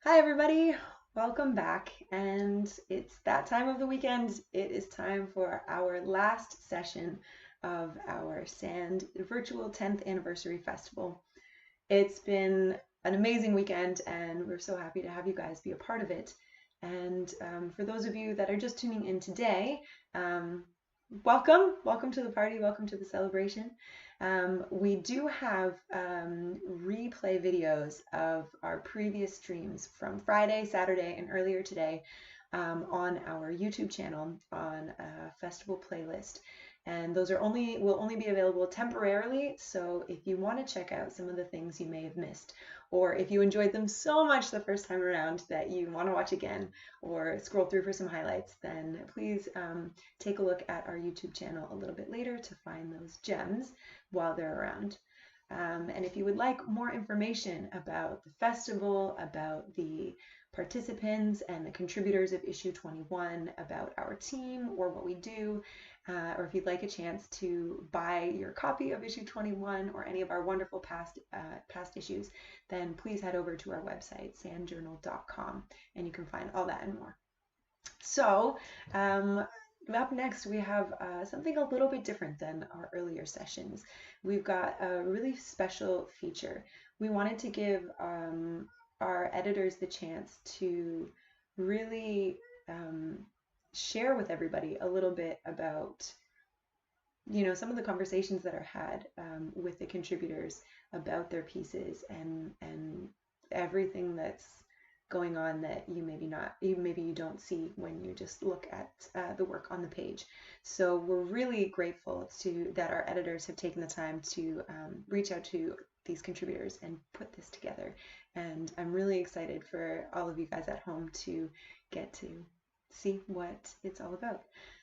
Hi, everybody. Welcome back. And it's that time of the weekend. It is time for our last session of our SAND virtual 10th anniversary festival. It's been an amazing weekend, and we're so happy to have you guys be a part of it. And for those of you that are just tuning in today, welcome to the party, welcome to the celebration. We do have replay videos of our previous streams from Friday, Saturday, and earlier today on our YouTube channel on a festival playlist. And those will only be available temporarily. So if you want to check out some of the things you may have missed, or if you enjoyed them so much the first time around that you want to watch again or scroll through for some highlights, then please take a look at our YouTube channel a little bit later to find those gems while they're around. And if you would like more information about the festival, about the participants and the contributors of issue 21, about our team or what we do, or if you'd like a chance to buy your copy of issue 21 or any of our wonderful past issues, then please head over to our website, sandjournal.com, and you can find all that and more. So up next, we have something a little bit different than our earlier sessions. We've got a really special feature. We wanted to give our editors the chance to really share with everybody a little bit about, some of the conversations that are had with the contributors about their pieces and everything that's going on that maybe you don't see when you just look at the work on the page. So we're really grateful that our editors have taken the time to reach out to these contributors and put this together. And I'm really excited for all of you guys at home to get to see what it's all about.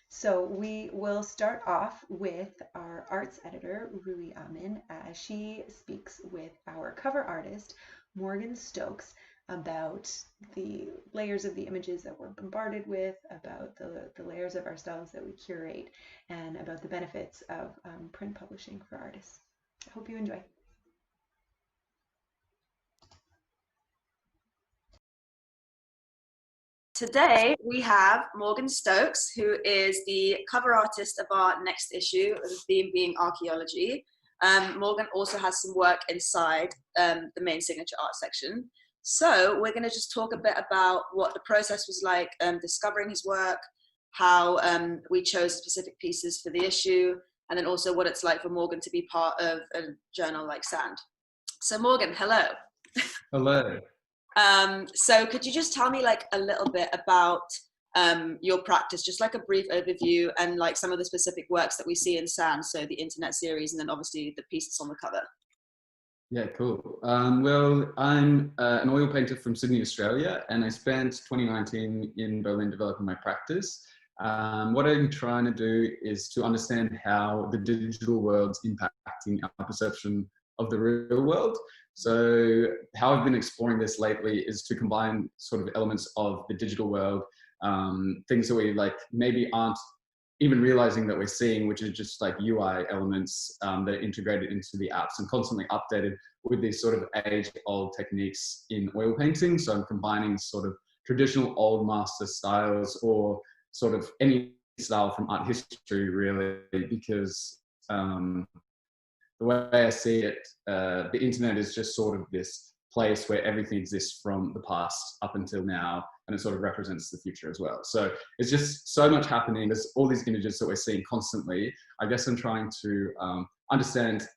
So we will start off with our arts editor, Ruhi Amin, as she speaks with our cover artist, Morgan Stokes, about the layers of the images that we're bombarded with, about the layers of ourselves that we curate, and about the benefits of print publishing for artists. I hope you enjoy. Today we have Morgan Stokes, who is the cover artist of our next issue, the theme being archaeology. Morgan also has some work inside the main signature art section. So we're going to just talk a bit about what the process was like discovering his work, how we chose specific pieces for the issue, and then also what it's like for Morgan to be part of a journal like SAND. So Morgan, hello. Hello. So could you just tell me like a little bit about your practice, just like a brief overview and like some of the specific works that we see in SAND, so the internet series and then obviously the pieces on the cover. Yeah, cool. Well, I'm an oil painter from Sydney, Australia, and I spent 2019 in Berlin developing my practice. What I'm trying to do is to understand how the digital world's impacting our perception of the real world. So how I've been exploring this lately is to combine sort of elements of the digital world, things that we like maybe aren't even realizing that we're seeing, which is just like UI elements that are integrated into the apps and constantly updated with these sort of age-old techniques in oil painting. So I'm combining sort of traditional old master styles or sort of any style from art history, really, because the way I see it, the internet is just sort of this place where everything exists from the past up until now, and it sort of represents the future as well. So it's just so much happening. There's all these images that we're seeing constantly. I guess I'm trying to understand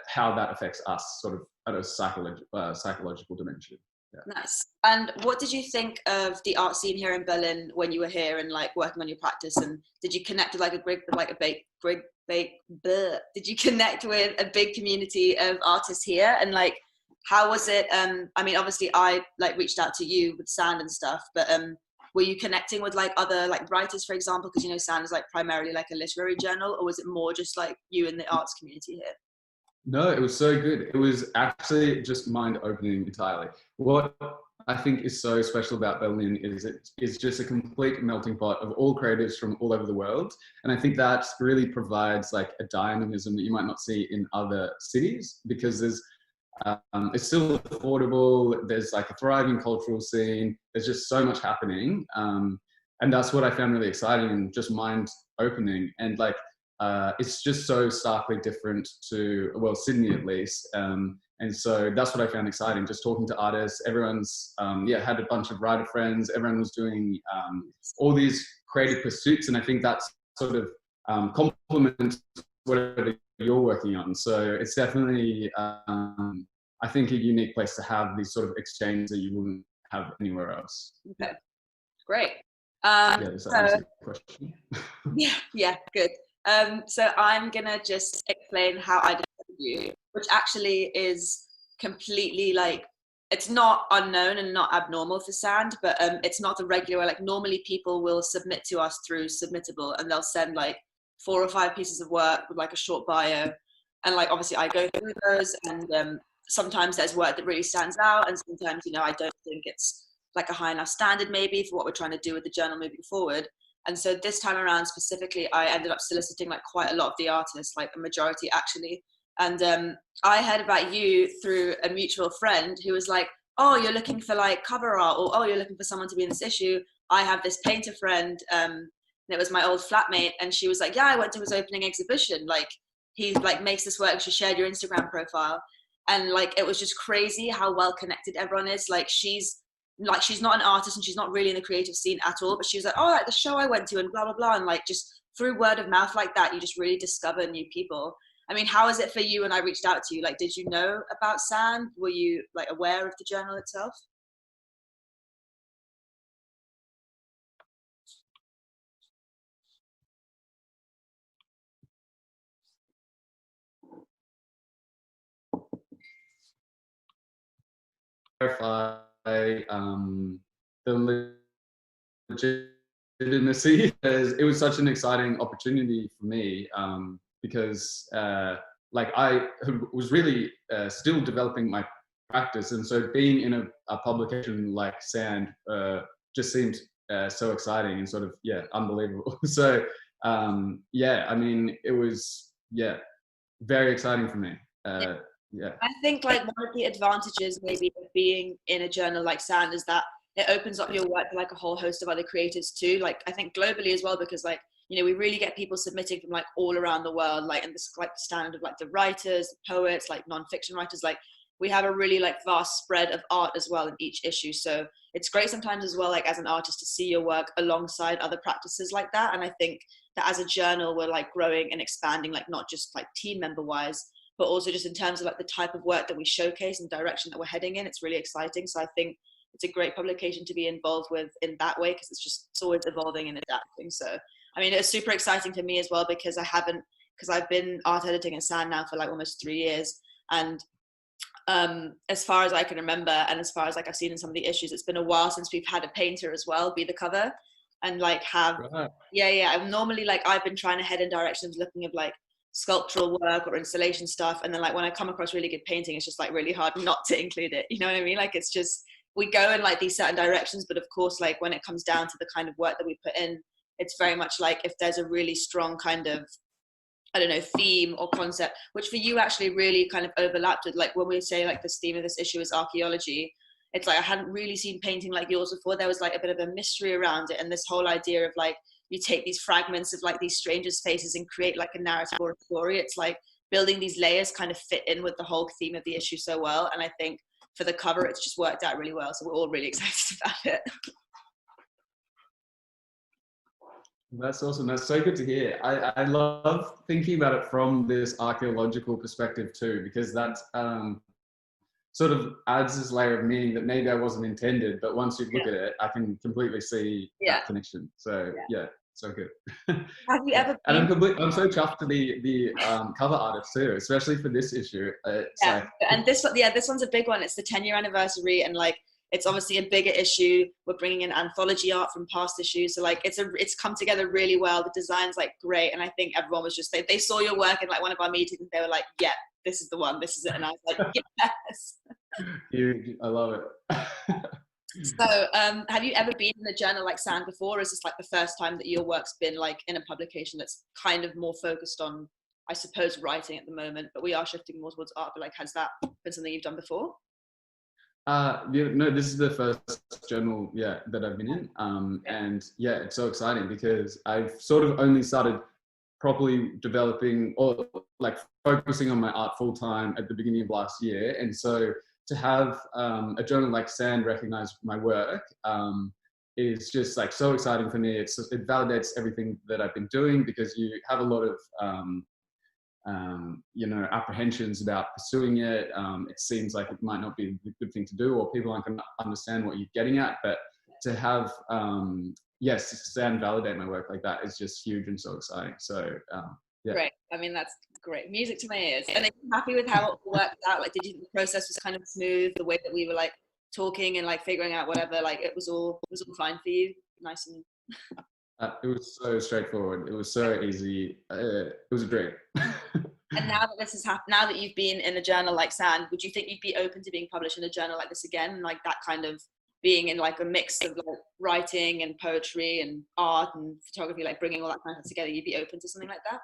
how that affects us sort of at a psychological dimension. Yeah. Nice. And what did you think of the art scene here in Berlin when you were here and like working on your practice? And did you connect with did you connect with a big community of artists here? And like, how was it? I mean, obviously I like reached out to you with SAND and stuff, but were you connecting with like other like writers, for example? Because, you know, SAND is like primarily like a literary journal, or was it more just like you and the arts community here? No, it was so good. It was actually just mind-opening entirely. What I think is so special about Berlin is it is just a complete melting pot of all creatives from all over the world. And I think that really provides like a dynamism that you might not see in other cities, because there's It's still affordable. There's like a thriving cultural scene. There's just so much happening. And that's what I found really exciting and just mind opening. And like, it's just so starkly different to, well, Sydney at least. And so that's what I found exciting, just talking to artists. Everyone's, had a bunch of writer friends. Everyone was doing all these creative pursuits. And I think that's sort of complements whatever you're working on. So it's definitely, I think, a unique place to have these sort of exchanges that you wouldn't have anywhere else. Okay, great. Does that answer your question? Yeah, good. So I'm gonna just explain how I discovered you, which actually is completely like, it's not unknown and not abnormal for Sand, but it's not the regular, like normally people will submit to us through Submittable and they'll send like 4 or 5 pieces of work with like a short bio. And like, obviously I go through those, and sometimes there's work that really stands out, and sometimes, you know, I don't think it's like a high enough standard maybe for what we're trying to do with the journal moving forward. And so this time around specifically, I ended up soliciting like quite a lot of the artists, like a majority actually. And I heard about you through a mutual friend who was like, oh, you're looking for like cover art, or oh, you're looking for someone to be in this issue. I have this painter friend, and it was my old flatmate, and she was like, yeah, I went to his opening exhibition. Like, he like makes this work. She shared your Instagram profile. And like, it was just crazy how well connected everyone is. Like, she's not an artist and she's not really in the creative scene at all, but she was like, oh, like the show I went to and blah, blah, blah. And like, just through word of mouth like that, you just really discover new people. I mean, how is it for you when I reached out to you? Like, did you know about Sand? Were you like aware of the journal itself? Clarify the legitimacy. It was such an exciting opportunity for me, because like I was really still developing my practice, and so being in a publication like Sand just seemed so exciting and sort of unbelievable. So I mean, it was very exciting for me. I think like one of the advantages maybe of being in a journal like Sand is that it opens up your work to like a whole host of other creatives too. Like, I think globally as well, because like, you know, we really get people submitting from like all around the world, like, and this like the standard of like the writers, the poets, like non-fiction writers, like we have a really like vast spread of art as well in each issue. So it's great sometimes as well, like as an artist, to see your work alongside other practices like that. And I think that as a journal, we're like growing and expanding, like not just like team member wise, but also just in terms of like the type of work that we showcase and direction that we're heading in. It's really exciting. So I think it's a great publication to be involved with in that way, because it's always evolving and adapting. So I mean, it's super exciting for me as well, because I've been art editing at Sand now for like almost 3 years, and as far as I can remember, and as far as like I've seen in some of the issues, it's been a while since we've had a painter as well be the cover, and like have I'm normally like, I've been trying to head in directions looking at like sculptural work or installation stuff, and then like when I come across really good painting, it's just like really hard not to include it, you know what I mean? Like, it's just, we go in like these certain directions, but of course like when it comes down to the kind of work that we put in, it's very much like if there's a really strong kind of, I don't know, theme or concept, which for you actually really kind of overlapped with, like when we say like this theme of this issue is archaeology, it's like I hadn't really seen painting like yours before. There was like a bit of a mystery around it, and this whole idea of like, you take these fragments of like these strangers' faces and create like a narrative or a story. It's like building these layers kind of fit in with the whole theme of the issue so well. And I think for the cover, it's just worked out really well. So we're all really excited about it. That's awesome. That's so good to hear. I love thinking about it from this archaeological perspective too, because that sort of adds this layer of meaning that maybe I wasn't intended, but once you look at it, I can completely see that connection. So so good. Have you ever been... And I'm so chuffed to be the cover artist too, especially for this issue. And this one's a big one. It's the 10-year anniversary, and like, it's obviously a bigger issue. We're bringing in anthology art from past issues. So like, it's come together really well. The design's like great. And I think everyone was just, they saw your work in like one of our meetings, and they were like, yeah, this is the one, this is it. And I was like, yes. I love it. So have you ever been in a journal like Sand before? Or is this like the first time that your work's been like in a publication that's kind of more focused on I suppose, writing at the moment, but we are shifting more towards art. But like, has that been something you've done before? Yeah, no, this is the first journal, that I've been in. And yeah, it's so exciting because I've sort of only started properly developing or like focusing on my art full time at the beginning of last year. And so to have a journal like Sand recognize my work is just like so exciting for me. It validates everything that I've been doing, because you have a lot of apprehensions about pursuing it. It seems like it might not be the good thing to do, or people aren't going to understand what you're getting at. But to have, Sand validate my work like that is just huge and so exciting. So, Great. I mean, that's great. Music to my ears. And are you happy with how it worked out? Like, did you think the process was kind of smooth, the way that we were like talking and like figuring out whatever, like it was all fine for you? Nice and... It was so straightforward. It was so easy. It was great. And now that this has happened, now that you've been in a journal like Sand, would you think you'd be open to being published in a journal like this again? Like that kind of being in like a mix of like writing and poetry and art and photography, like bringing all that kind of together, you'd be open to something like that?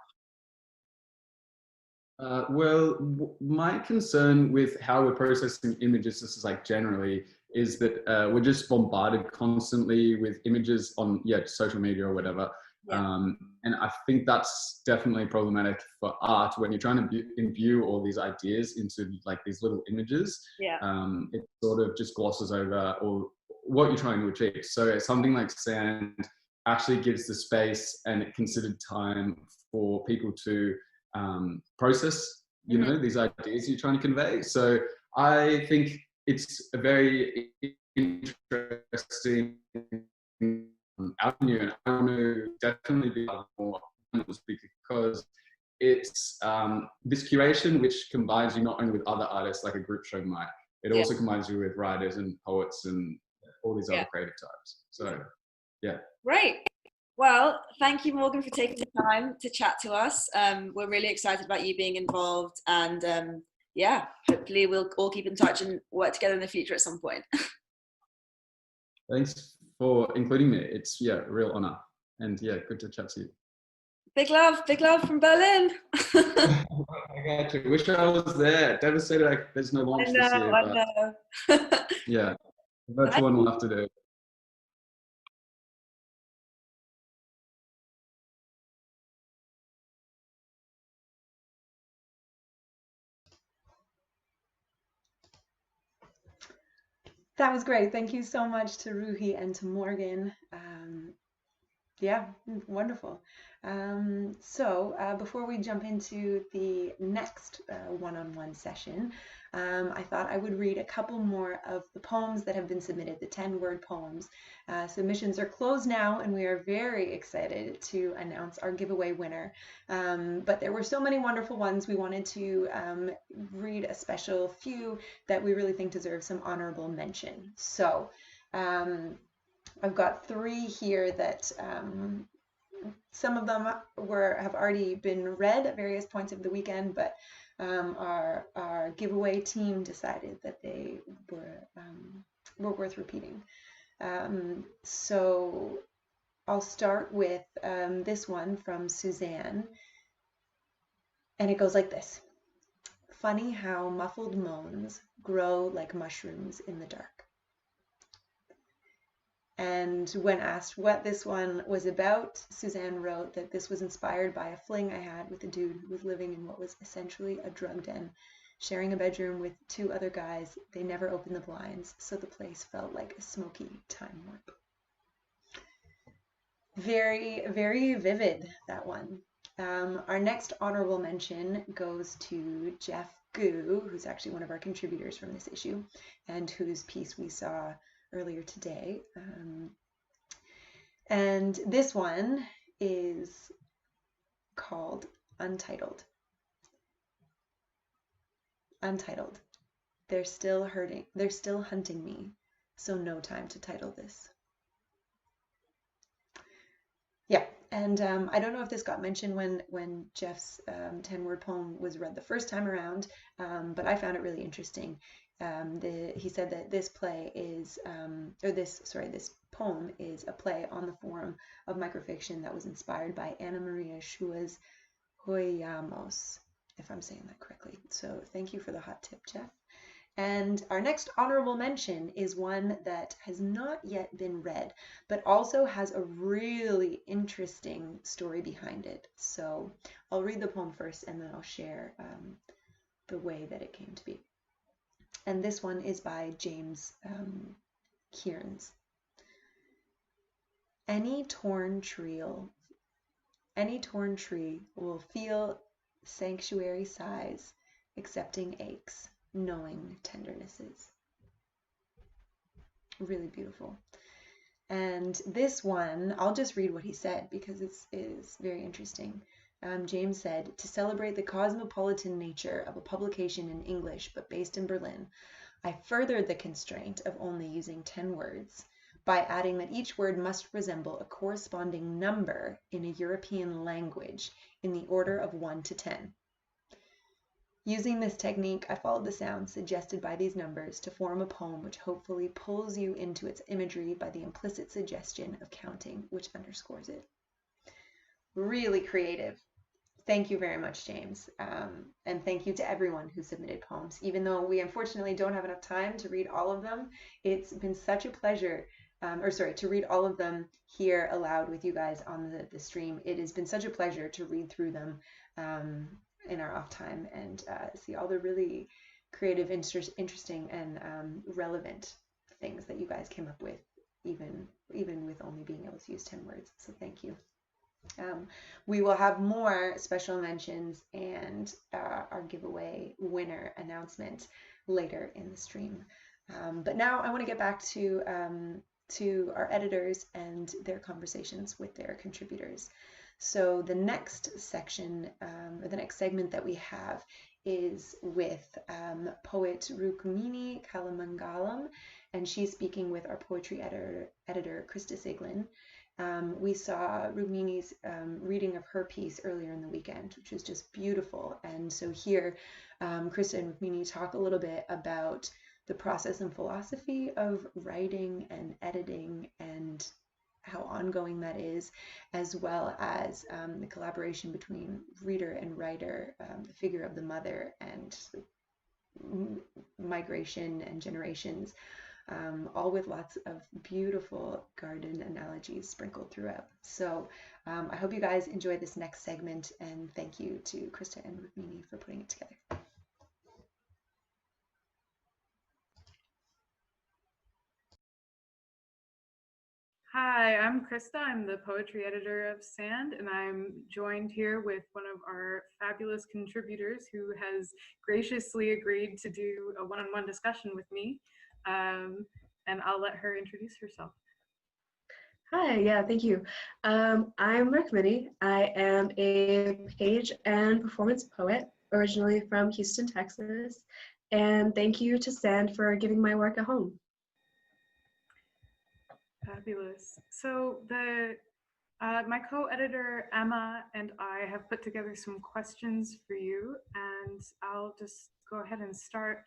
My concern with how we're processing images, this is like generally, is that we're just bombarded constantly with images on social media or whatever. And I think that's definitely problematic for art when you're trying to imbue all these ideas into like these little images. It sort of just glosses over or what you're trying to achieve. So something like Sand actually gives the space and considered time for people to process, these ideas you're trying to convey. So I think it's a very interesting avenue, and I want to definitely be more because it's this curation which combines you not only with other artists like a group show might, it also combines you with writers and poets and all these other creative types. So Great. Well, thank you, Morgan, for taking the time to chat to us. We're really excited about you being involved, and hopefully we'll all keep in touch and work together in the future at some point. Thanks for including me. It's a real honor, and good to chat to you. Big love from Berlin. I got you. Wish I was there. Devastated there's no launch this year. I know. The virtual one we'll have to do. That was great. Thank you so much to Ruhi and to Morgan. Wonderful. So before we jump into the next one-on-one session, I thought I would read a couple more of the poems that have been submitted, the 10-word poems. Submissions are closed now, and we are very excited to announce our giveaway winner. But there were so many wonderful ones. We wanted to read a special few that we really think deserve some honorable mention. So I've got 3 here that some of them have already been read at various points of the weekend, but our giveaway team decided that they were worth repeating. So I'll start with this one from Suzanne, and it goes like this. Funny how muffled moans grow like mushrooms in the dark. And when asked what this one was about, Suzanne wrote that this was inspired by a fling I had with a dude who was living in what was essentially a drug den, sharing a bedroom with 2 other guys. They never opened the blinds, so the place felt like a smoky time warp. Very, very vivid, that one. Our next honorable mention goes to Jeff Gu, who's actually one of our contributors from this issue, and whose piece we saw earlier today. And this one is called Untitled. Untitled. They're still hunting me, so no time to title this. And I don't know if this got mentioned when Jeff's 10-word poem was read the first time around, but I found it really interesting. He said that this play is, this poem is a play on the form of microfiction that was inspired by Anna Maria Schua's apoyamos, if I'm saying that correctly. So thank you for the hot tip, Jeff. And our next honorable mention is one that has not yet been read, but also has a really interesting story behind it. So I'll read the poem first, and then I'll share the way that it came to be. And this one is by James Kearns. Any torn tree will feel sanctuary sighs, accepting aches, knowing tendernesses. Really beautiful. And this one, I'll just read what he said because it is very interesting. James said, to celebrate the cosmopolitan nature of a publication in English but based in Berlin, I furthered the constraint of only using 10 words by adding that each word must resemble a corresponding number in a European language in the order of 1 to 10. Using this technique, I followed the sounds suggested by these numbers to form a poem which hopefully pulls you into its imagery by the implicit suggestion of counting, which underscores it. Really creative. Thank you very much, James. And thank you to everyone who submitted poems. Even though we unfortunately don't have enough time to read all of them, it's been such a pleasure, to read all of them here aloud with you guys on the stream. It has been such a pleasure to read through them in our off time and see all the really creative, interesting, and relevant things that you guys came up with, even with only being able to use 10 words. So thank you. We will have more special mentions and our giveaway winner announcement later in the stream. But now I want to get back to our editors and their conversations with their contributors. So the next section, or the next segment that we have is with poet Rukmini Kalamangalam, and she's speaking with our poetry editor Crista Siglin. We saw Rukmini's reading of her piece earlier in the weekend, which was just beautiful. And so here, Crista and Rukmini talk a little bit about the process and philosophy of writing and editing and how ongoing that is, as well as the collaboration between reader and writer, the figure of the mother, and migration and generations. All with lots of beautiful garden analogies sprinkled throughout. So I hope you guys enjoy this next segment, and thank you to Crista and Rukmini for putting it together. Hi, I'm Crista. I'm the poetry editor of Sand, and I'm joined here with one of our fabulous contributors who has graciously agreed to do a one-on-one discussion with me. And I'll let her introduce herself. Hi, yeah, thank you. I'm Rukmini. I am a page and performance poet, originally from Houston, Texas. And thank you to Sand for giving my work a home. Fabulous. So my co-editor Emma and I have put together some questions for you, and I'll just go ahead and start.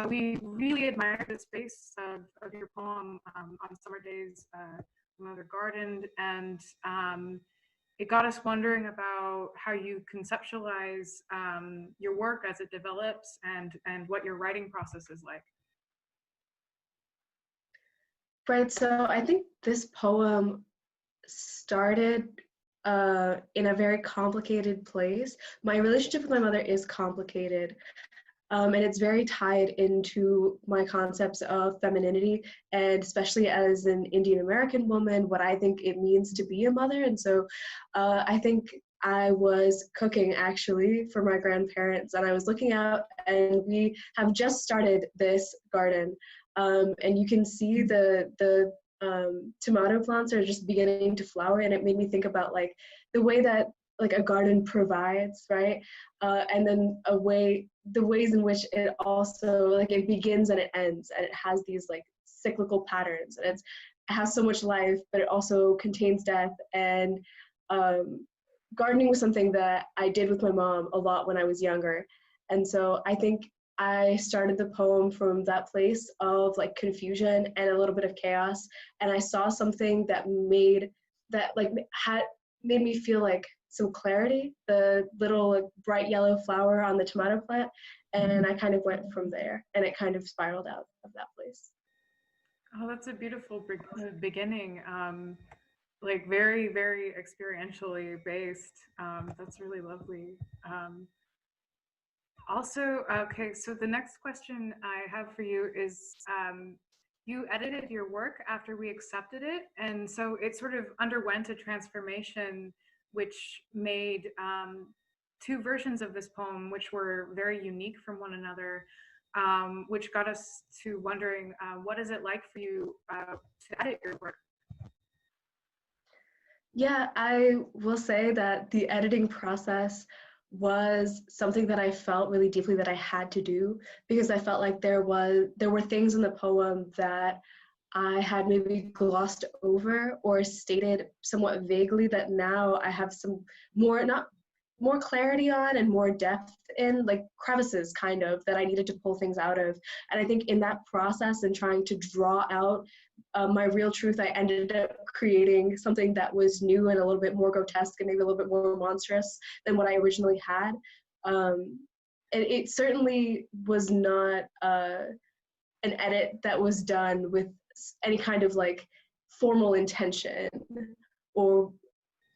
We really admired the space of your poem on summer days, Mother Gardened, and it got us wondering about how you conceptualize your work as it develops and what your writing process is like. Right, so I think this poem started in a very complicated place. My relationship with my mother is complicated, and it's very tied into my concepts of femininity, and especially as an Indian American woman, what I think it means to be a mother. And so I think I was cooking actually for my grandparents, and I was looking out, and we have just started this garden. And you can see the tomato plants are just beginning to flower, and it made me think about like the way that like a garden provides, right? And then the ways in which it also like it begins and it ends, and it has these like cyclical patterns, and it has so much life, but it also contains death. And gardening was something that I did with my mom a lot when I was younger, and so I think I started the poem from that place of like confusion and a little bit of chaos, and I saw something that made me feel like some clarity, the little like, bright yellow flower on the tomato plant. And I kind of went from there, and it kind of spiraled out of that place. Oh, that's a beautiful beginning. Like very, very experientially based. That's really lovely. Also, okay, so the next question I have for you is, you edited your work after we accepted it, and so it sort of underwent a transformation which made two versions of this poem which were very unique from one another, which got us to wondering, what is it like for you to edit your work? Yeah, I will say that the editing process was something that I felt really deeply that I had to do, because I felt like there were things in the poem that I had maybe glossed over or stated somewhat vaguely that now I have some more clarity on and more depth in, like crevices kind of that I needed to pull things out of. And I think in that process and trying to draw out my real truth, I ended up creating something that was new and a little bit more grotesque and maybe a little bit more monstrous than what I originally had. And it certainly was not an edit that was done with any kind of like formal intention, or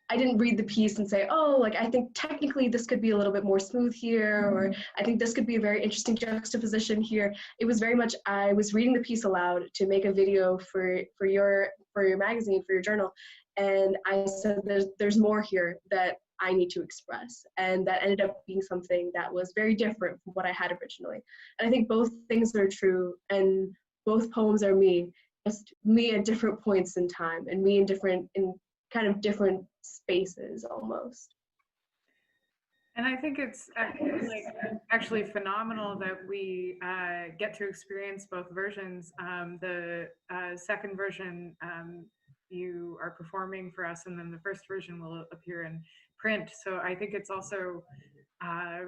I didn't read the piece and say, oh, like I think technically this could be a little bit more smooth here, or I think this could be a very interesting juxtaposition here. It was very much, I was reading the piece aloud to make a video for your magazine, for your journal, and I said there's more here that I need to express, and that ended up being something that was very different from what I had originally. And I think both things are true, and both poems are me, just me at different points in time, and me in kind of different spaces almost. And I think it's actually phenomenal that we get to experience both versions. The second version you are performing for us, and then the first version will appear in print. So I think it's also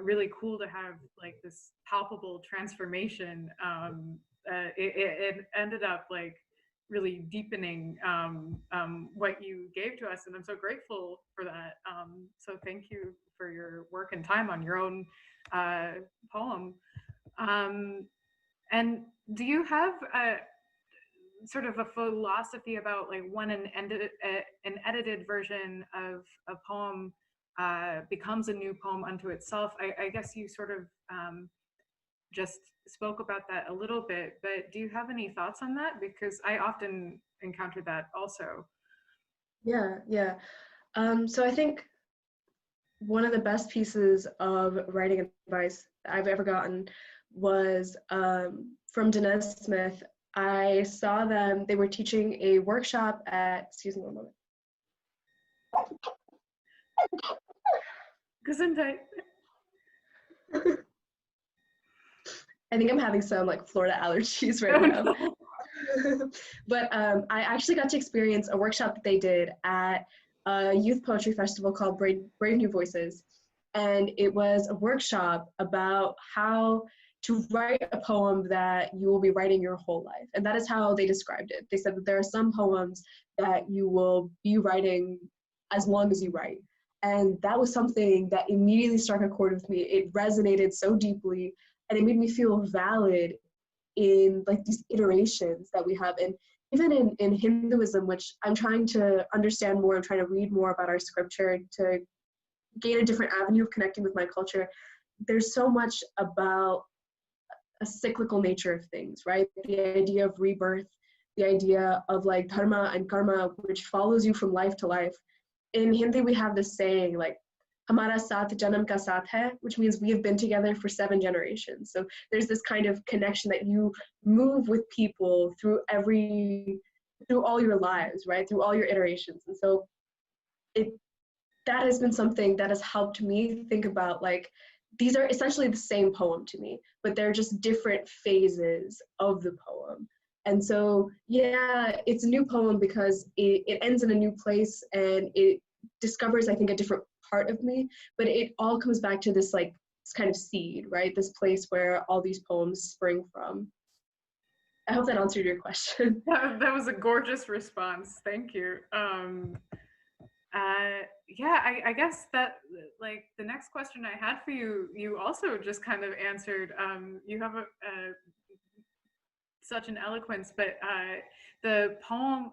really cool to have like this palpable transformation. It ended up like really deepening what you gave to us, and I'm so grateful for that. So thank you for your work and time on your own poem. And do you have a sort of a philosophy about like when an edited version of a poem becomes a new poem unto itself? I guess you sort of just spoke about that a little bit, but do you have any thoughts on that? Because I often encounter that also. Yeah. So I think one of the best pieces of writing advice I've ever gotten was from Dinesh Smith. I saw them, they were teaching a workshop at, excuse me one moment. Gesundheit. I think I'm having some like Florida allergies right now. But I actually got to experience a workshop that they did at a youth poetry festival called Brave New Voices. And it was a workshop about how to write a poem that you will be writing your whole life. And that is how they described it. They said that there are some poems that you will be writing as long as you write. And that was something that immediately struck a chord with me. It resonated so deeply, and it made me feel valid in like these iterations that we have. And even in Hinduism, which I'm trying to understand more, I'm trying to read more about our scripture to gain a different avenue of connecting with my culture. There's so much about a cyclical nature of things, right? The idea of rebirth, the idea of like dharma and karma, which follows you from life to life. In Hindi, we have this saying like, Hamara saath janam ka saath hai, which means we have been together for 7 generations. So there's this kind of connection that you move with people through all your lives, right? Through all your iterations. And so that has been something that has helped me think about like, these are essentially the same poem to me, but they're just different phases of the poem. And so, yeah, it's a new poem because it ends in a new place and it discovers, I think, a different part of me, but it all comes back to this like this kind of seed, right? This place where all these poems spring from. I hope that answered your question. That was a gorgeous response. Thank you. yeah, I guess that like the next question I had for you, you also just kind of answered. You have such an eloquence, but the poem,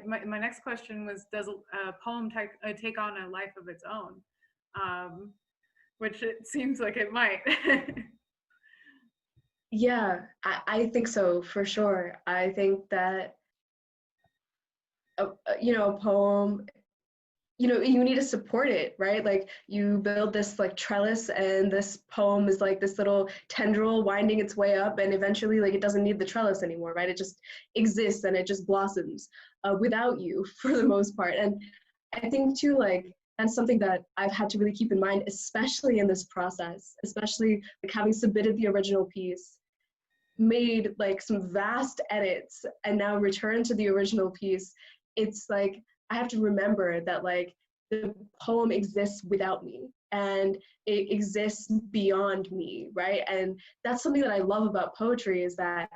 my next question was, does a poem take on a life of its own? Which it seems like it might. Yeah, I think so, for sure. I think that, a poem, you need to support it, right? Like, you build this like trellis, and this poem is like this little tendril winding its way up, and eventually like it doesn't need the trellis anymore, right? It just exists and it just blossoms without you for the most part. And I think too, like, that's something that I've had to really keep in mind, especially in this process, especially like having submitted the original piece, made like some vast edits, and now returned to the original piece. It's like, I have to remember that like the poem exists without me, and it exists beyond me, right? And that's something that I love about poetry, is that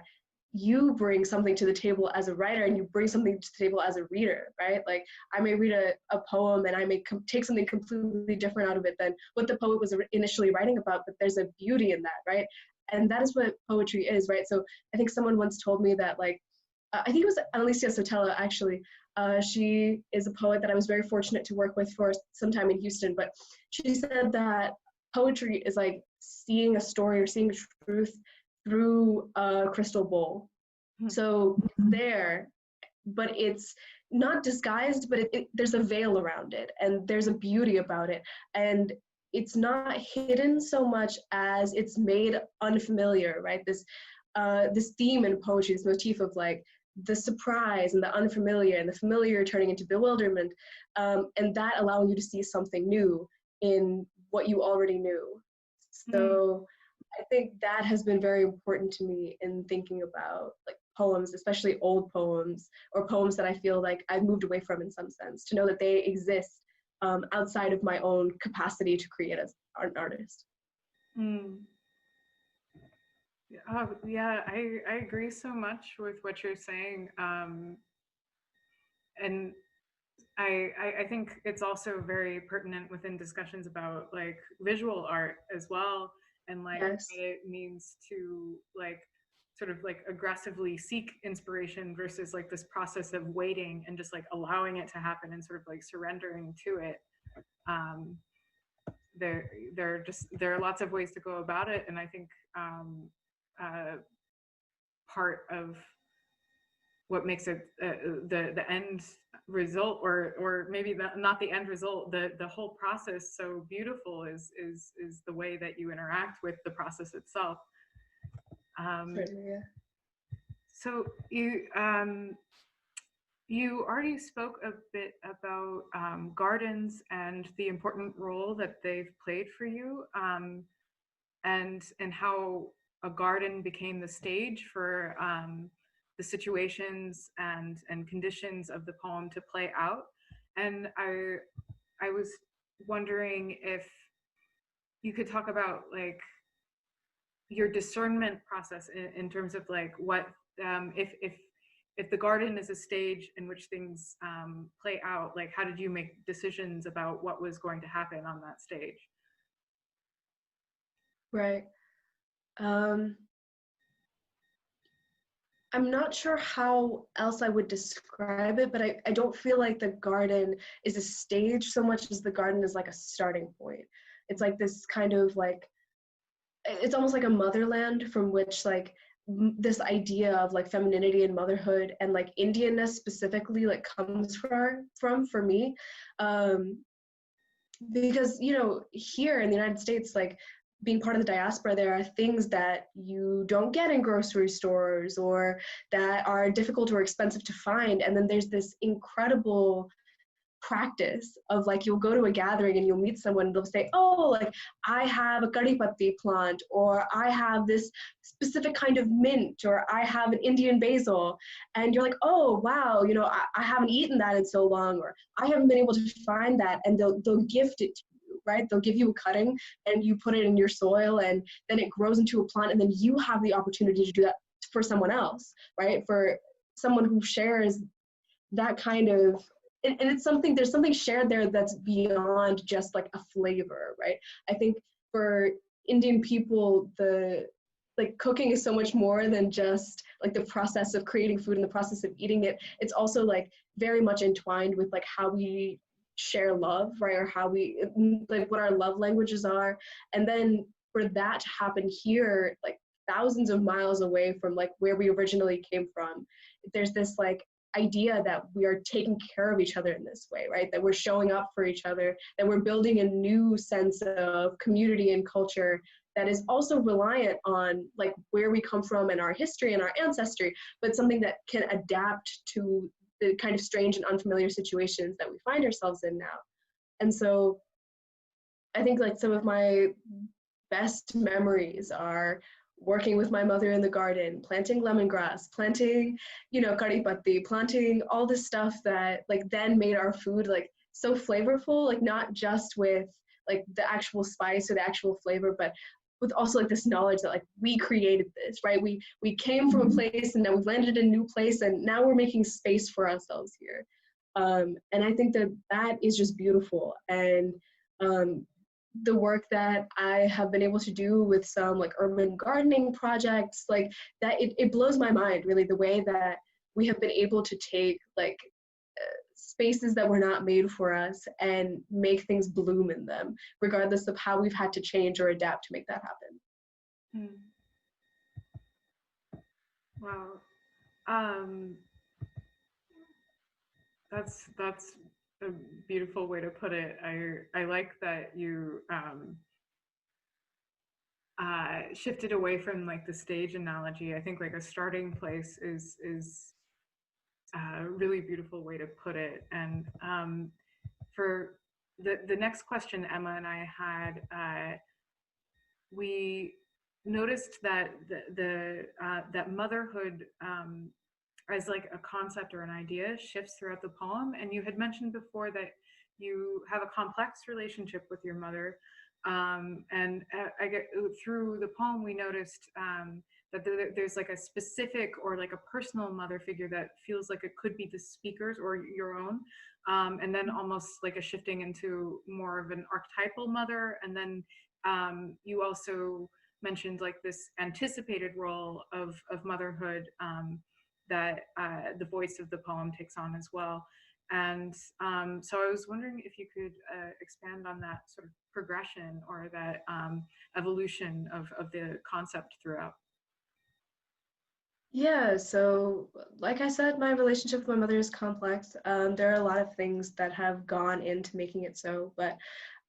you bring something to the table as a writer, and you bring something to the table as a reader, right? Like, I may read a poem and I may take something completely different out of it than what the poet was initially writing about, but there's a beauty in that, right? And that is what poetry is, right? So I think someone once told me that, like, I think it was Alicia Sotelo, actually. She is a poet that I was very fortunate to work with for some time in Houston, but she said that poetry is like seeing a story or seeing truth through a crystal bowl. So it's there, but it's not disguised, but there's a veil around it, and there's a beauty about it. And it's not hidden so much as it's made unfamiliar, right? This theme in poetry, this motif of like the surprise and the unfamiliar, and the familiar turning into bewilderment, and that allowing you to see something new in what you already knew. So I think that has been very important to me in thinking about like poems, especially old poems, or poems that I feel like I've moved away from in some sense, to know that they exist outside of my own capacity to create as an artist. Oh, yeah, I agree so much with what you're saying. And I think it's also very pertinent within discussions about like visual art as well, and like Yes. what it means to like sort of like aggressively seek inspiration versus like this process of waiting and just like allowing it to happen and sort of like surrendering to it. There are lots of ways to go about it, and I think part of what makes it the end result, or maybe not the end result, the whole process so beautiful is the way that you interact with the process itself. Certainly, yeah. So you already spoke a bit about gardens and the important role that they've played for you, and how a garden became the stage for the situations and conditions of the poem to play out. And I was wondering if you could talk about like your discernment process in terms of like what if the garden is a stage in which things play out, like how did you make decisions about what was going to happen on that stage? Right. I'm not sure how else I would describe it, but I don't feel like the garden is a stage so much as the garden is like a starting point. It's like this kind of like, it's almost like a motherland from which like this idea of like femininity and motherhood and like Indianness specifically like comes from for me. Because, here in the United States, like being part of the diaspora, there are things that you don't get in grocery stores or that are difficult or expensive to find. And then there's this incredible practice of like, you'll go to a gathering and you'll meet someone and they'll say, oh, like I have a curry patti plant, or I have this specific kind of mint, or I have an Indian basil. And you're like, oh, wow, I haven't eaten that in so long, or I haven't been able to find that. And they'll gift it to you, right? They'll give you a cutting and you put it in your soil, and then it grows into a plant, and then you have the opportunity to do that for someone else, right? For someone who shares that kind of and it's something, there's something shared there that's beyond just like a flavor, right? I think for Indian people, like cooking is so much more than just like the process of creating food and the process of eating it. It's also like very much entwined with like how we share love, right? Or how we, like what our love languages are. And then for that to happen here, like thousands of miles away from like where we originally came from, there's this like idea that we are taking care of each other in this way, right? That we're showing up for each other, that we're building a new sense of community and culture that is also reliant on like where we come from and our history and our ancestry, but something that can adapt to the kind of strange and unfamiliar situations that we find ourselves in now. And so I think like some of my best memories are working with my mother in the garden, planting lemongrass, planting, you know, kari patti, planting all this stuff that like then made our food like so flavorful, like not just with like the actual spice or the actual flavor, but with also like this knowledge that like we created this, right? We came from a place and now we've landed in a new place and now we're making space for ourselves here. And I think that that is just beautiful. And the work that I have been able to do with some like urban gardening projects, like that, it blows my mind really, the way that we have been able to take like spaces that were not made for us and make things bloom in them, regardless of how we've had to change or adapt to make that happen. Wow. That's a beautiful way to put it. I like that you shifted away from like the stage analogy. I think like a starting place is a really beautiful way to put it. And for the next question Emma and I had, we noticed that that motherhood as like a concept or an idea shifts throughout the poem. And you had mentioned before that you have a complex relationship with your mother. And I get through the poem, we noticed that there's like a specific or like a personal mother figure that feels like it could be the speaker's or your own. And then almost like a shifting into more of an archetypal mother. And then you also mentioned like this anticipated role of motherhood that the voice of the poem takes on as well. And so I was wondering if you could expand on that sort of progression or that evolution of the concept throughout. Yeah, so like I said, my relationship with my mother is complex. There are a lot of things that have gone into making it so, but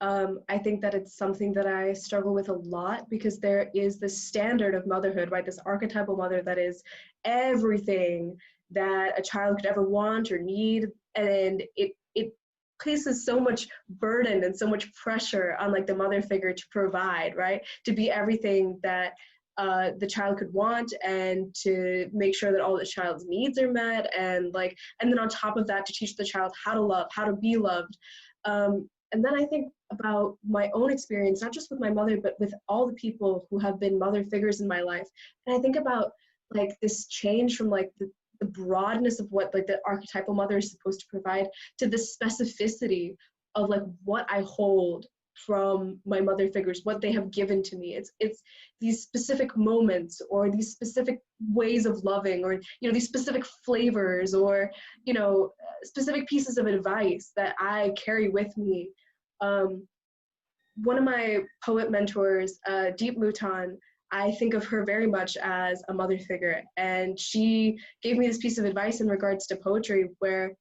I think that it's something that I struggle with a lot because there is this standard of motherhood, right? This archetypal mother that is everything that a child could ever want or need, and it places so much burden and so much pressure on like the mother figure to provide, right? To be everything that the child could want and to make sure that all the child's needs are met, and then on top of that to teach the child how to love, how to be loved. And then I think about my own experience, not just with my mother, but with all the people who have been mother figures in my life. And I think about like this change from like the broadness of what like the archetypal mother is supposed to provide to the specificity of like what I hold from my mother figures, what they have given to me. It's these specific moments or these specific ways of loving, or these specific flavors, or specific pieces of advice that I carry with me. One of my poet mentors, Deep Mutan, I think of her very much as a mother figure, and she gave me this piece of advice in regards to poetry, where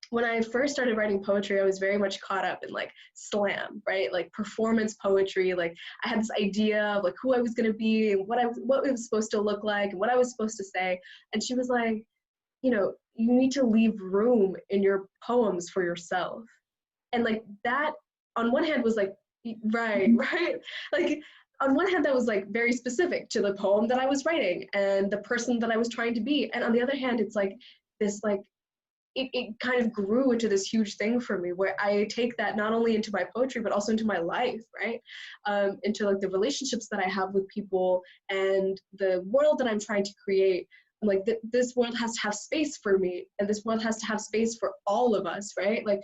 when I first started writing poetry, I was very much caught up in like slam, right? Like performance poetry. Like I had this idea of like who I was going to be and what it was supposed to look like and what I was supposed to say. And she was like, you need to leave room in your poems for yourself. And like that on one hand was like, right. Like on one hand, that was like very specific to the poem that I was writing and the person that I was trying to be. And on the other hand, it's like this, like, it kind of grew into this huge thing for me, where I take that not only into my poetry, but also into my life, right? Into like the relationships that I have with people and the world that I'm trying to create. I'm like, this world has to have space for me, and this world has to have space for all of us, right? Like,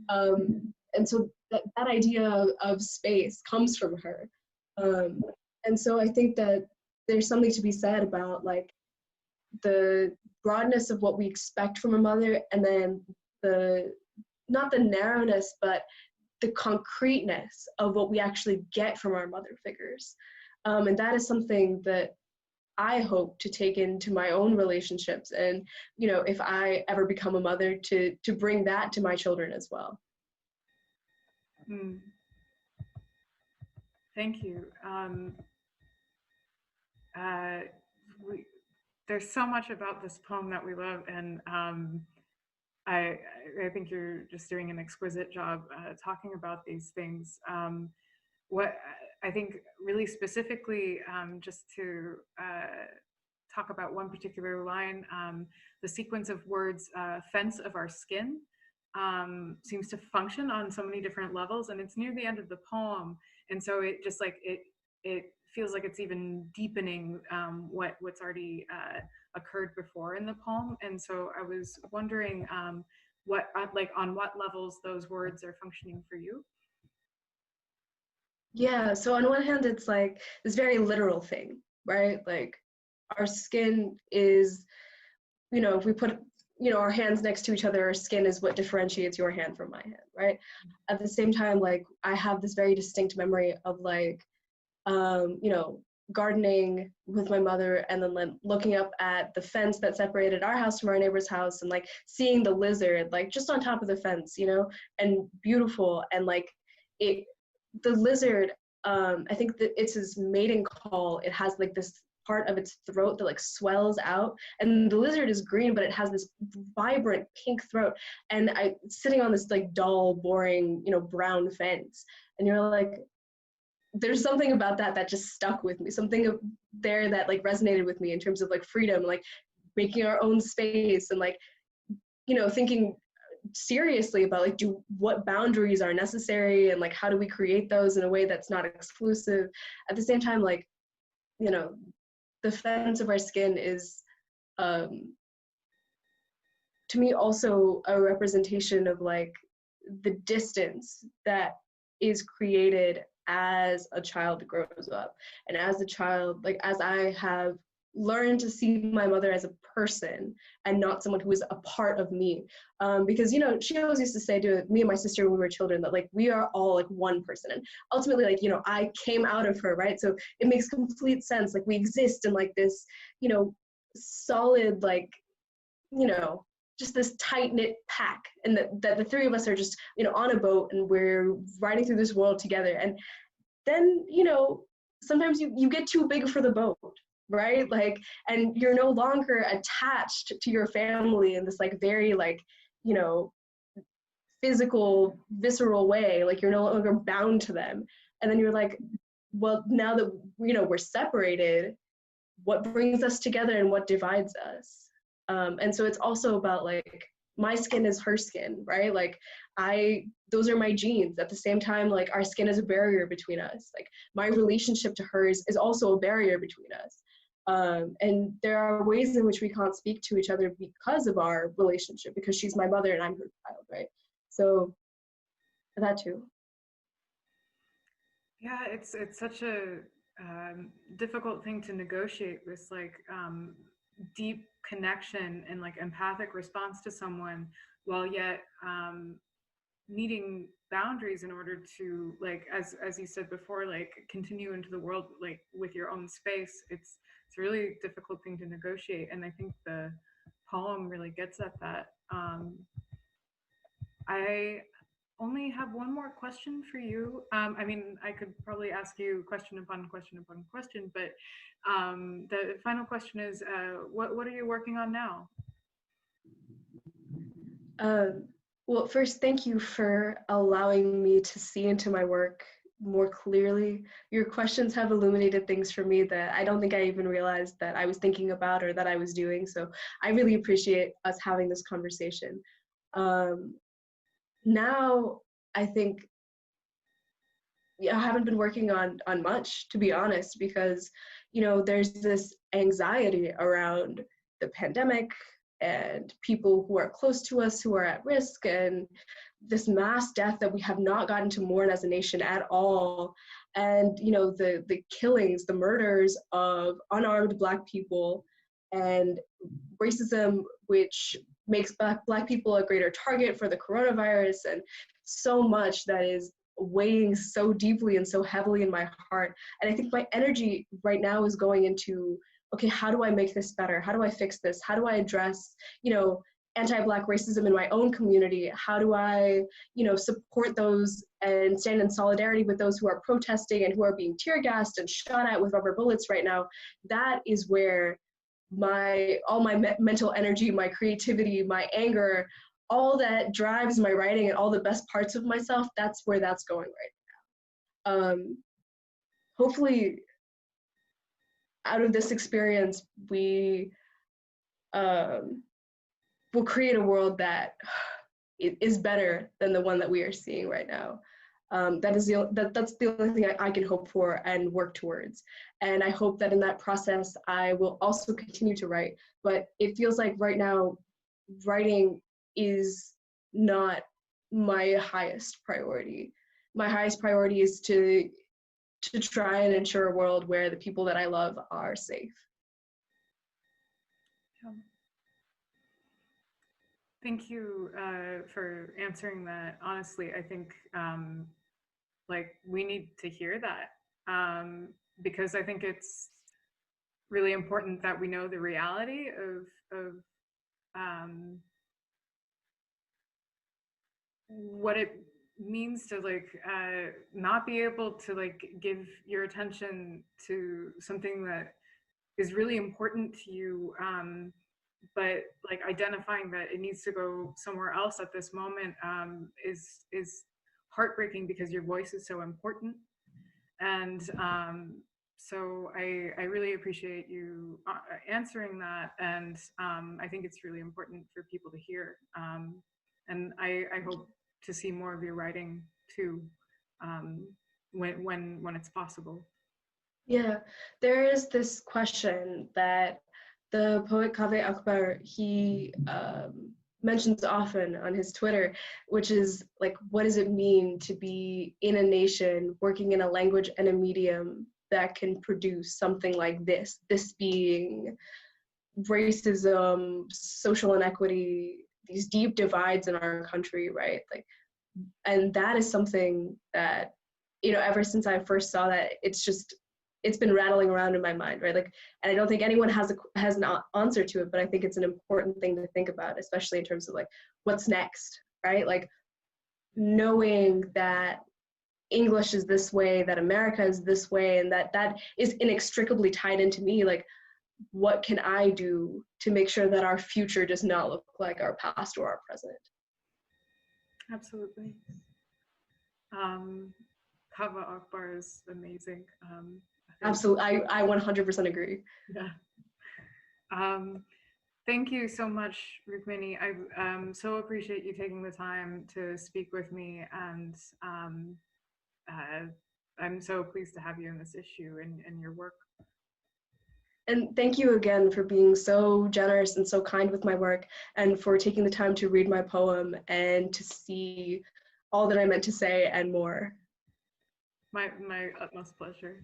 and so that idea of space comes from her. And so I think that there's something to be said about like the broadness of what we expect from a mother, and then not the narrowness, but the concreteness of what we actually get from our mother figures. And that is something that I hope to take into my own relationships, and if I ever become a mother, to bring that to my children as well. Thank you. There's so much about this poem that we love, and I think you're just doing an exquisite job talking about these things. What I think really specifically, just to talk about one particular line, the sequence of words, fence of our skin, seems to function on so many different levels, and it's near the end of the poem, and so it just like it feels like it's even deepening what's already occurred before in the poem. And so I was wondering what on what levels those words are functioning for you. Yeah, so on one hand, it's like this very literal thing, right? Like our skin is, if we put our hands next to each other, our skin is what differentiates your hand from my hand, right? At the same time, like I have this very distinct memory of like gardening with my mother, and then like looking up at the fence that separated our house from our neighbor's house, and like seeing the lizard like just on top of the fence, and beautiful, and like the lizard, I think that it's his mating call. It has like this part of its throat that like swells out, and the lizard is green, but it has this vibrant pink throat, and I sitting on this like dull, boring, brown fence, and you're like, there's something about that just stuck with me, something there that like resonated with me in terms of like freedom, like making our own space, and like thinking seriously about like what boundaries are necessary, and like how do we create those in a way that's not exclusive. At the same time, like the fence of our skin is to me also a representation of like the distance that is created as a child grows up, and as a child, like as I have learned to see my mother as a person and not someone who is a part of me, because she always used to say to me and my sister when we were children that like we are all like one person, and ultimately like I came out of her, right? So it makes complete sense, like we exist in like this solid, like just this tight-knit pack, and that the three of us are just on a boat, and we're riding through this world together. And then sometimes you get too big for the boat, right? Like, and you're no longer attached to your family in this like very like physical, visceral way. Like you're no longer bound to them, and then you're like, well, now that we're separated, what brings us together and what divides us? And so it's also about like my skin is her skin, right? Like those are my genes. At the same time, like our skin is a barrier between us. Like my relationship to hers is also a barrier between us. And there are ways in which we can't speak to each other because of our relationship, because she's my mother and I'm her child, right? So that too. Yeah, it's such a difficult thing to negotiate, this like deep connection and like empathic response to someone, while yet needing boundaries in order to, like, as you said before, like continue into the world like with your own space. It's a really difficult thing to negotiate, and I think the poem really gets at that. I only have one more question for you. I mean, I could probably ask you question upon question upon question, but the final question is, what are you working on now? Well, first, thank you for allowing me to see into my work more clearly. Your questions have illuminated things for me that I don't think I even realized that I was thinking about or that I was doing. So I really appreciate us having this conversation. Now, I think I haven't been working on much, to be honest, because there's this anxiety around the pandemic and people who are close to us who are at risk, and this mass death that we have not gotten to mourn as a nation at all. And, you know, the killings, the murders of unarmed Black people, and racism, which makes Black people a greater target for the coronavirus, and so much that is weighing so deeply and so heavily in my heart. And I think my energy right now is going into, okay, how do I make this better? How do I fix this? How do I address, you know, anti-Black racism in my own community? How do I, you know, support those and stand in solidarity with those who are protesting and who are being tear gassed and shot at with rubber bullets right now? That is where all my mental energy, my creativity, my anger, all that drives my writing and all the best parts of myself, that's where that's going right now. Hopefully, out of this experience, we will create a world that is better than the one that we are seeing right now. That's the only thing I can hope for and work towards. And I hope that in that process, I will also continue to write. But it feels like right now, writing is not my highest priority. My highest priority is to try and ensure a world where the people that I love are safe. Thank you for answering that. Honestly, I think like we need to hear that because I think it's really important that we know the reality of what it means to like not be able to like give your attention to something that is really important to you, but like identifying that it needs to go somewhere else at this moment is heartbreaking because your voice is so important. And so I really appreciate you answering that, and I think it's really important for people to hear. And I hope to see more of your writing too, when it's possible. Yeah, there is this question that the poet Kaveh Akbar, he mentions often on his Twitter, which is like, what does it mean to be in a nation working in a language and a medium that can produce something like this being racism, social inequity, these deep divides in our country, right? Like, and that is something that, you know, ever since I first saw that, it's been rattling around in my mind, right? Like, and I don't think anyone has an answer to it, but I think it's an important thing to think about, especially in terms of like, what's next, right? Like, knowing that English is this way, that America is this way, and that is inextricably tied into me. Like, what can I do to make sure that our future does not look like our past or our present? Absolutely. Kaveh Akbar is amazing. Absolutely, I 100% agree. Yeah. Thank you so much, Rukmini. I so appreciate you taking the time to speak with me, and I'm so pleased to have you in this issue and your work. And thank you again for being so generous and so kind with my work, and for taking the time to read my poem and to see all that I meant to say and more. My utmost pleasure.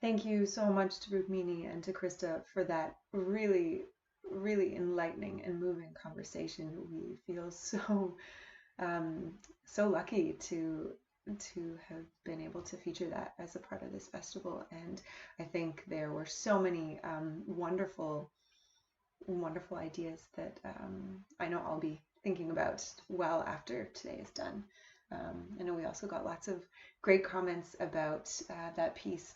Thank you so much to Rukmini and to Crista for that really, really enlightening and moving conversation. We feel so so lucky to have been able to feature that as a part of this festival. And I think there were so many wonderful ideas that I know I'll be thinking about well after today is done. I know we also got lots of great comments about that piece.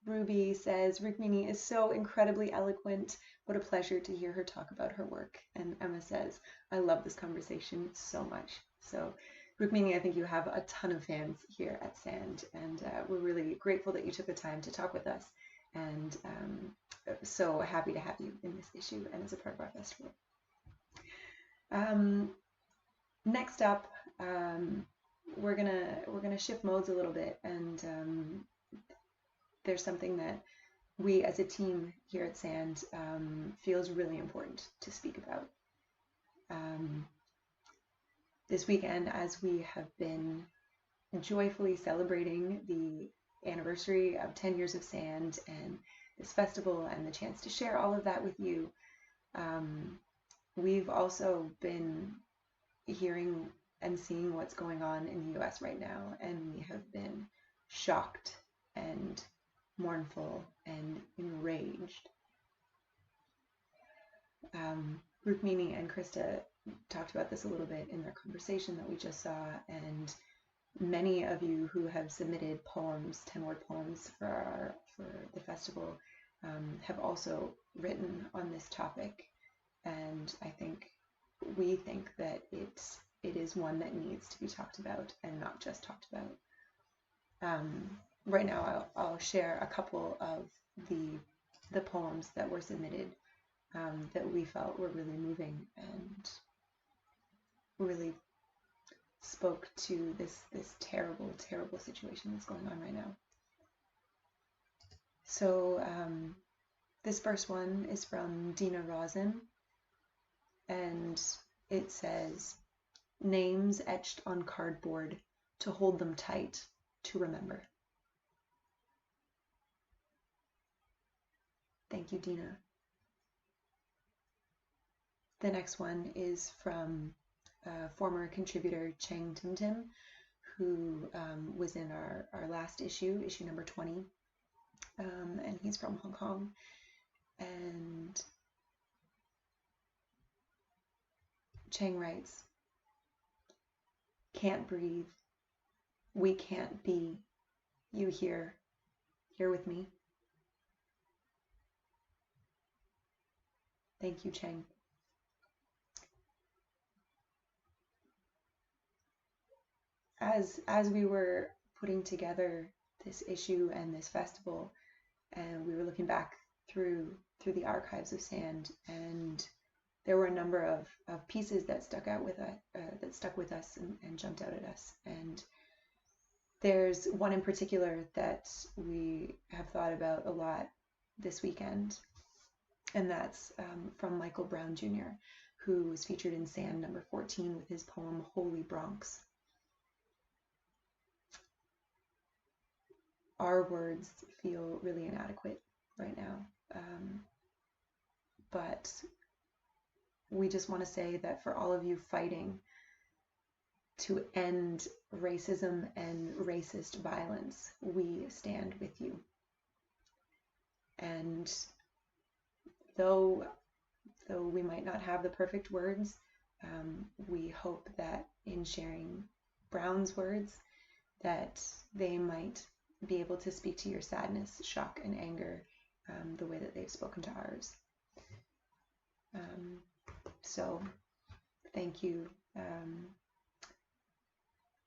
Ruby says, Rukmini is so incredibly eloquent. What a pleasure to hear her talk about her work. And Emma says, I love this conversation so much. So Rukmini, I think you have a ton of fans here at SAND, and we're really grateful that you took the time to talk with us, and so happy to have you in this issue and as a part of our festival. Next up, we're gonna shift modes a little bit, and there's something that we as a team here at SAND feels really important to speak about. This weekend, as we have been joyfully celebrating the anniversary of 10 years of SAND and this festival and the chance to share all of that with you, we've also been hearing and seeing what's going on in the US right now, and we have been shocked and mournful and enraged. Rukmini and Crista talked about this a little bit in their conversation that we just saw, and many of you who have submitted poems, 10-word poems for the festival, have also written on this topic, and we think that it is one that needs to be talked about and not just talked about. Right now, I'll share a couple of the poems that were submitted that we felt were really moving and really spoke to this terrible, terrible situation that's going on right now. So this first one is from Dina Rosen, and it says, "Names etched on cardboard, to hold them tight, to remember." Thank you, Dina. The next one is from former contributor Cheng Tim Tim, who was in our last issue, issue number 20, and he's from Hong Kong. And Cheng writes, "Can't breathe, we can't be, you here with me." Thank you, Cheng. As we were putting together this issue and this festival, and we were looking back through the archives of SAND, and there were a number of pieces that stuck with us and jumped out at us. And there's one in particular that we have thought about a lot this weekend, and that's from Michael Brown Jr., who was featured in SAND number 14 with his poem Holy Bronx. Our words feel really inadequate right now, but we just want to say that for all of you fighting to end racism and racist violence, we stand with you. And though we might not have the perfect words, we hope that in sharing Brown's words, that they might be able to speak to your sadness, shock, and anger the way that they've spoken to ours. So thank you.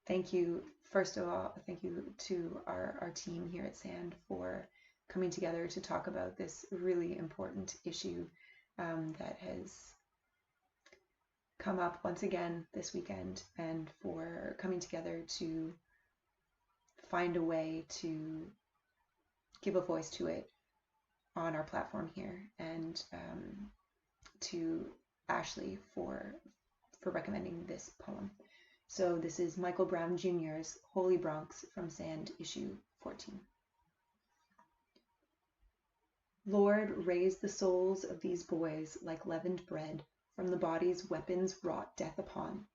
Thank you, first of all, thank you to our team here at SAND for coming together to talk about this really important issue that has come up once again this weekend, and for coming together to find a way to give a voice to it on our platform here, and to Ashley for recommending this poem. So this is Michael Brown Jr.'s Holy Bronx from SAND issue 14. Lord, raise the souls of these boys like leavened bread from the bodies weapons wrought death upon.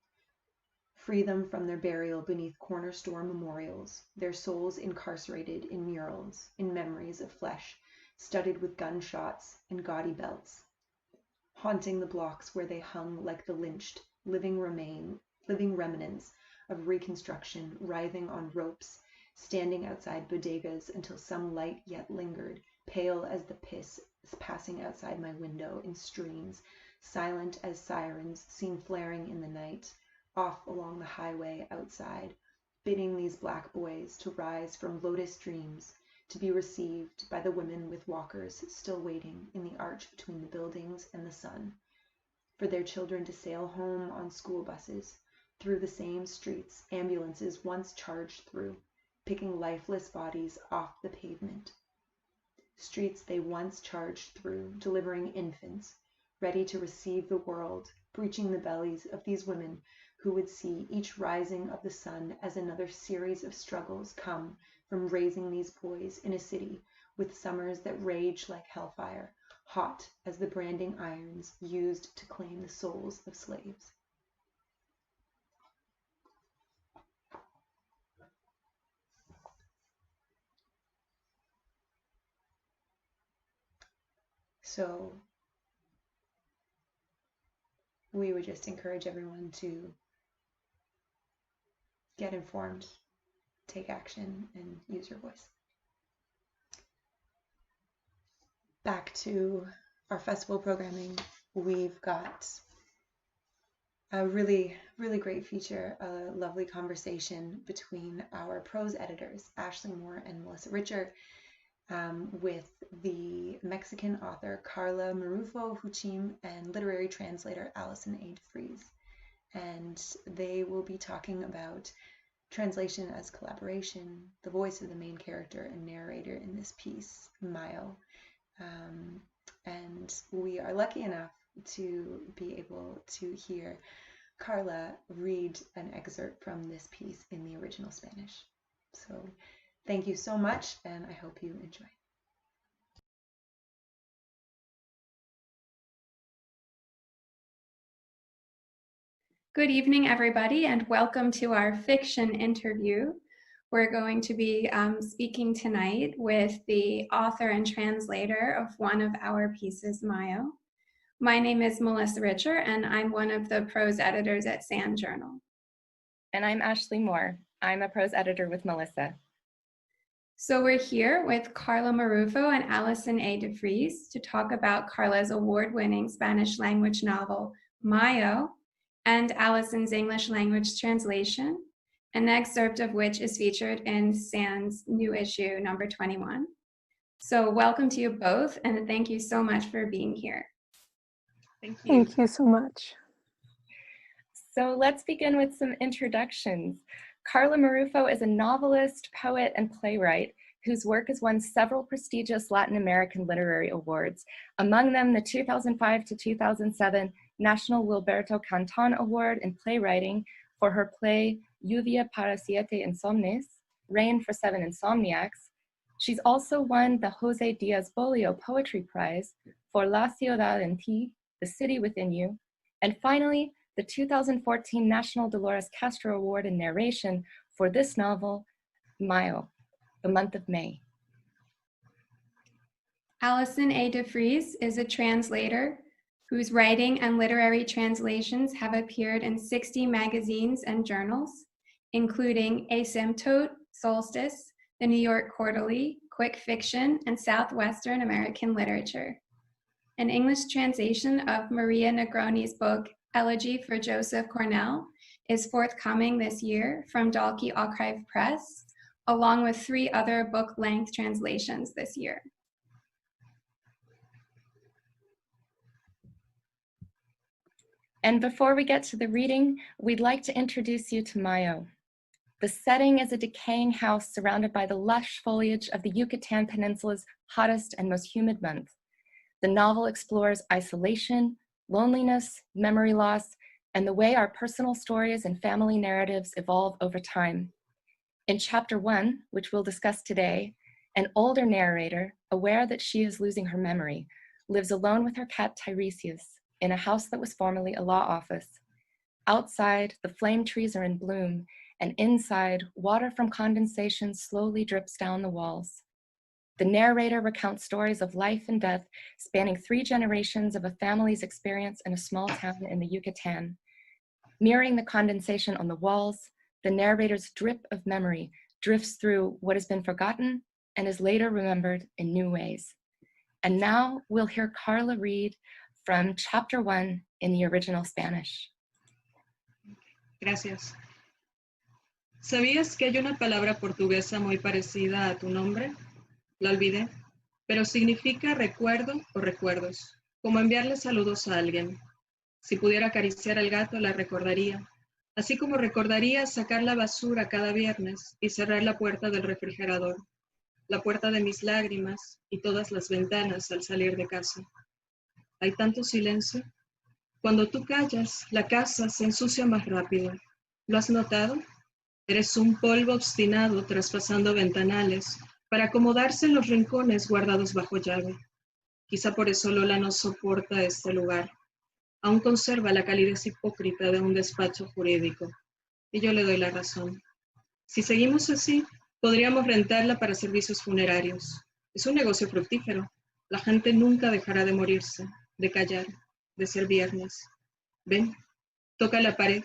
Free them from their burial beneath corner store memorials, their souls incarcerated in murals, in memories of flesh, studded with gunshots and gaudy belts, haunting the blocks where they hung like the lynched, living remnants of Reconstruction, writhing on ropes, standing outside bodegas until some light yet lingered, pale as the piss passing outside my window in streams, silent as sirens seen flaring in the night, off along the highway outside, bidding these black boys to rise from lotus dreams, to be received by the women with walkers still waiting in the arch between the buildings and the sun. for their children to sail home on school buses, through the same streets ambulances once charged through, picking lifeless bodies off the pavement. Streets they once charged through, delivering infants, ready to receive the world, breaching the bellies of these women who would see each rising of the sun as another series of struggles come from raising these boys in a city with summers that rage like hellfire, hot as the branding irons used to claim the souls of slaves. So we would just encourage everyone to get informed, take action, and use your voice. Back to our festival programming, we've got a really, really great feature, a lovely conversation between our prose editors, Ashley Moore and Melissa Richer, with the Mexican author Karla Marrufo Huchim and literary translator Allison A. deFreese. And they will be talking about translation as collaboration, the voice of the main character and narrator in this piece, Mayo. And we are lucky enough to be able to hear Carla read an excerpt from this piece in the original Spanish. So thank you so much, and I hope you enjoy. Good evening, everybody, and welcome to our fiction interview. We're going to be speaking tonight with the author and translator of one of our pieces, Mayo. My name is Melissa Richer, and I'm one of the prose editors at Sand Journal. And I'm Ashley Moore. I'm a prose editor with Melissa. So we're here with Carla Marrufo and Allison A. deFreese to talk about Carla's award-winning Spanish language novel, Mayo, and Allison's English language translation, an excerpt of which is featured in Sand's new issue, number 21. So welcome to you both, and thank you so much for being here. Thank you. Thank you so much. So let's begin with some introductions. Carla Marrufo is a novelist, poet, and playwright whose work has won several prestigious Latin American literary awards, among them the 2005 to 2007 National Wilberto Canton Award in Playwriting for her play Lluvia para siete insomnes, Rain for Seven Insomniacs. She's also won the Jose Diaz Bolio Poetry Prize for La Ciudad en Ti, The City Within You, and finally, the 2014 National Dolores Castro Award in Narration for this novel, Mayo, The Month of May. Allison A. deFreese is a translator whose writing and literary translations have appeared in 60 magazines and journals, including Asymptote, Solstice, the New York Quarterly, Quick Fiction, and Southwestern American Literature. An English translation of Maria Negroni's book, Elegy for Joseph Cornell, is forthcoming this year from Dalkey Archive Press, along with 3 other book-length translations this year. And before we get to the reading, we'd like to introduce you to Mayo. The setting is a decaying house surrounded by the lush foliage of the Yucatan Peninsula's hottest and most humid month. The novel explores isolation, loneliness, memory loss, and the way our personal stories and family narratives evolve over time. In chapter 1, which we'll discuss today, an older narrator, aware that she is losing her memory, lives alone with her cat Tiresias in a house that was formerly a law office. Outside, the flame trees are in bloom, and inside, water from condensation slowly drips down the walls. The narrator recounts stories of life and death spanning 3 generations of a family's experience in a small town in the Yucatan. Mirroring the condensation on the walls, the narrator's drip of memory drifts through what has been forgotten and is later remembered in new ways. And now we'll hear Carla read from chapter 1 in the original Spanish. Gracias. ¿Sabías que hay una palabra portuguesa muy parecida a tu nombre? La olvidé, pero significa recuerdo o recuerdos, como enviarle saludos a alguien. Si pudiera acariciar al gato, la recordaría, así como recordaría sacar la basura cada viernes y cerrar la puerta del refrigerador, la puerta de mis lágrimas y todas las ventanas al salir de casa. Hay tanto silencio. Cuando tú callas, la casa se ensucia más rápido. ¿Lo has notado? Eres un polvo obstinado traspasando ventanales para acomodarse en los rincones guardados bajo llave. Quizá por eso Lola no soporta este lugar. Aún conserva la calidez hipócrita de un despacho jurídico. Y yo le doy la razón. Si seguimos así, podríamos rentarla para servicios funerarios. Es un negocio fructífero. La gente nunca dejará de morirse, de callar, de ser viernes. Ven, toca la pared.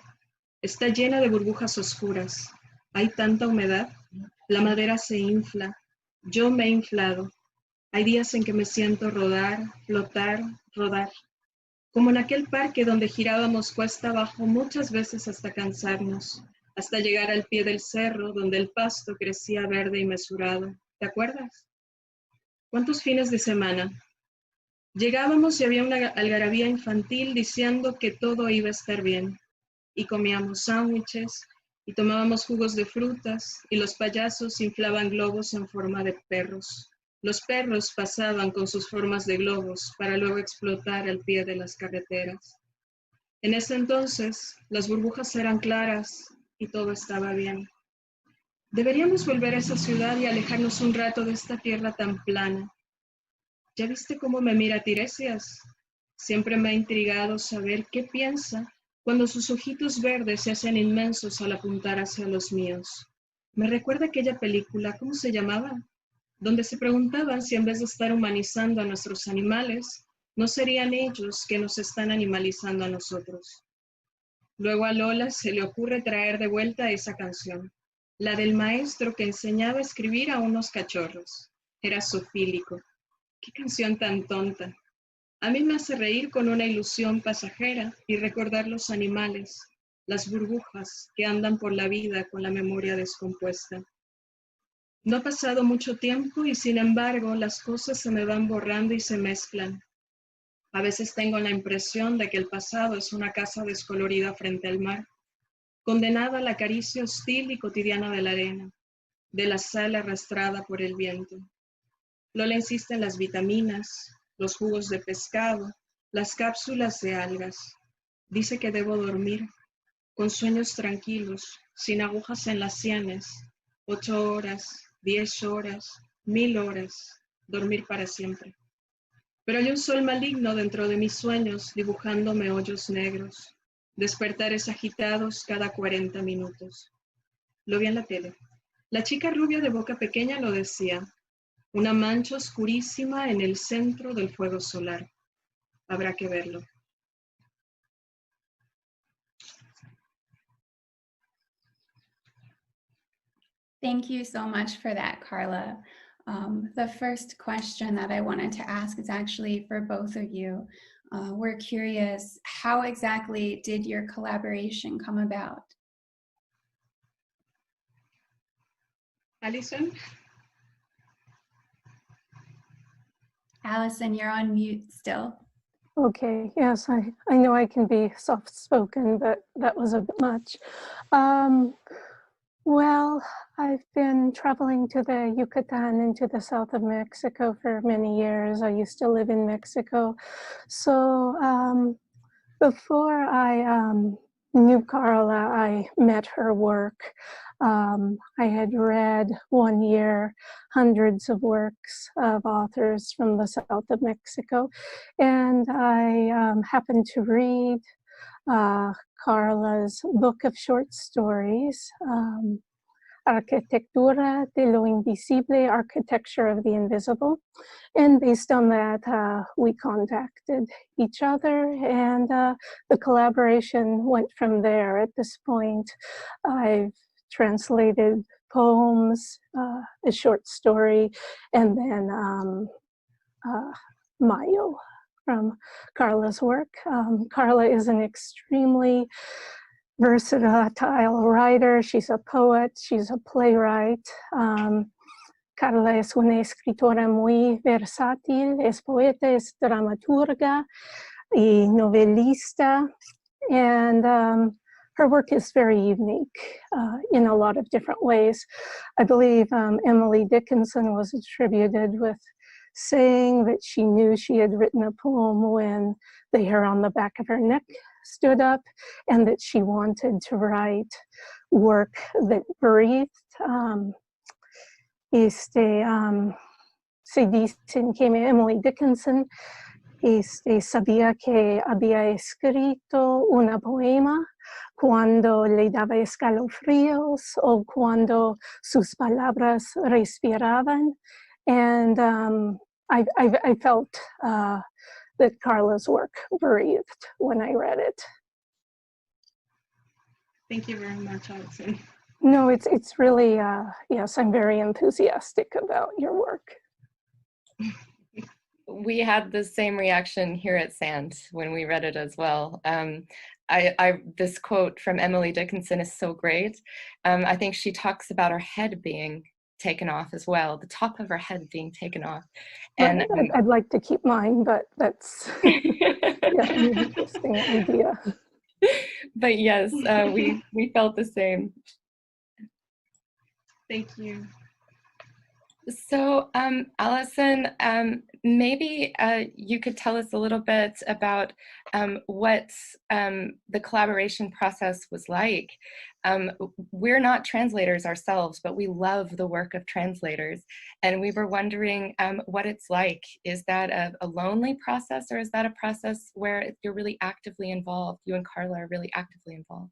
Está llena de burbujas oscuras. Hay tanta humedad. La madera se infla. Yo me he inflado. Hay días en que me siento rodar, flotar, rodar. Como en aquel parque donde girábamos cuesta abajo muchas veces hasta cansarnos, hasta llegar al pie del cerro donde el pasto crecía verde y mesurado. ¿Te acuerdas? ¿Cuántos fines de semana? Llegábamos y había una algarabía infantil diciendo que todo iba a estar bien. Y comíamos sándwiches y tomábamos jugos de frutas y los payasos inflaban globos en forma de perros. Los perros pasaban con sus formas de globos para luego explotar al pie de las carreteras. En ese entonces, las burbujas eran claras y todo estaba bien. Deberíamos volver a esa ciudad y alejarnos un rato de esta tierra tan plana. ¿Ya viste cómo me mira Tiresias? Siempre me ha intrigado saber qué piensa cuando sus ojitos verdes se hacen inmensos al apuntar hacia los míos. Me recuerda aquella película, ¿cómo se llamaba? Donde se preguntaban si en vez de estar humanizando a nuestros animales, no serían ellos que nos están animalizando a nosotros. Luego a Lola se le ocurre traer de vuelta esa canción, la del maestro que enseñaba a escribir a unos cachorros. Era zoofílico. ¡Qué canción tan tonta! A mí me hace reír con una ilusión pasajera y recordar los animales, las burbujas que andan por la vida con la memoria descompuesta. No ha pasado mucho tiempo y sin embargo las cosas se me van borrando y se mezclan. A veces tengo la impresión de que el pasado es una casa descolorida frente al mar, condenada a la caricia hostil y cotidiana de la arena, de la sal arrastrada por el viento. Lola insiste en las vitaminas, los jugos de pescado, las cápsulas de algas. Dice que debo dormir, con sueños tranquilos, sin agujas en las sienes, 8 horas, 10 horas, 1000 horas, dormir para siempre. Pero hay un sol maligno dentro de mis sueños dibujándome hoyos negros, despertares agitados cada 40 minutos. Lo vi en la tele. La chica rubia de boca pequeña lo decía, una mancha oscurísima en el centro del fuego solar. Habrá que verlo. Thank you so much for that, Carla. The first question that I wanted to ask is actually for both of you. We're curious, how exactly did your collaboration come about? Allison? Allison, you're on mute still. Okay, yes, I know I can be soft-spoken, but that was a bit much. Well, I've been traveling to the Yucatan and to the south of Mexico for many years. I used to live in Mexico. So before I knew Carla, I met her work. I had read 1 year hundreds of works of authors from the south of Mexico, and I happened to read Carla's book of short stories, Arquitectura de lo Invisible, Architecture of the Invisible. And based on that, we contacted each other, and the collaboration went from there. At this point, I've translated poems, a short story, and then Mayo from Carla's work. Carla is an extremely versatile writer. She's a poet, she's a playwright. Carla es una escritora muy versátil, es poeta, es dramaturga, a novelista, and her work is very unique in a lot of different ways. I believe Emily Dickinson was attributed with saying that she knew she had written a poem when the hair on the back of her neck stood up, and that she wanted to write work that breathed. Se dicen que Emily Dickinson sabía que había escrito una poema cuando le daba escalofríos o cuando sus palabras respiraban. And I felt that Carla's work breathed when I read it. Thank you very much, Allison. No, it's really, yes, I'm very enthusiastic about your work. We had the same reaction here at SAND when we read it as well. This quote from Emily Dickinson is so great. I think she talks about her head being taken off as well, the top of her head being taken off. And I'd like to keep mine, but that's yeah, an interesting idea. But yes, we felt the same. Thank you. So, Allison, maybe you could tell us a little bit about what the collaboration process was like. We're not translators ourselves, but we love the work of translators. And we were wondering what it's like. Is that a lonely process, or is that a process where you're really actively involved? You and Carla are really actively involved.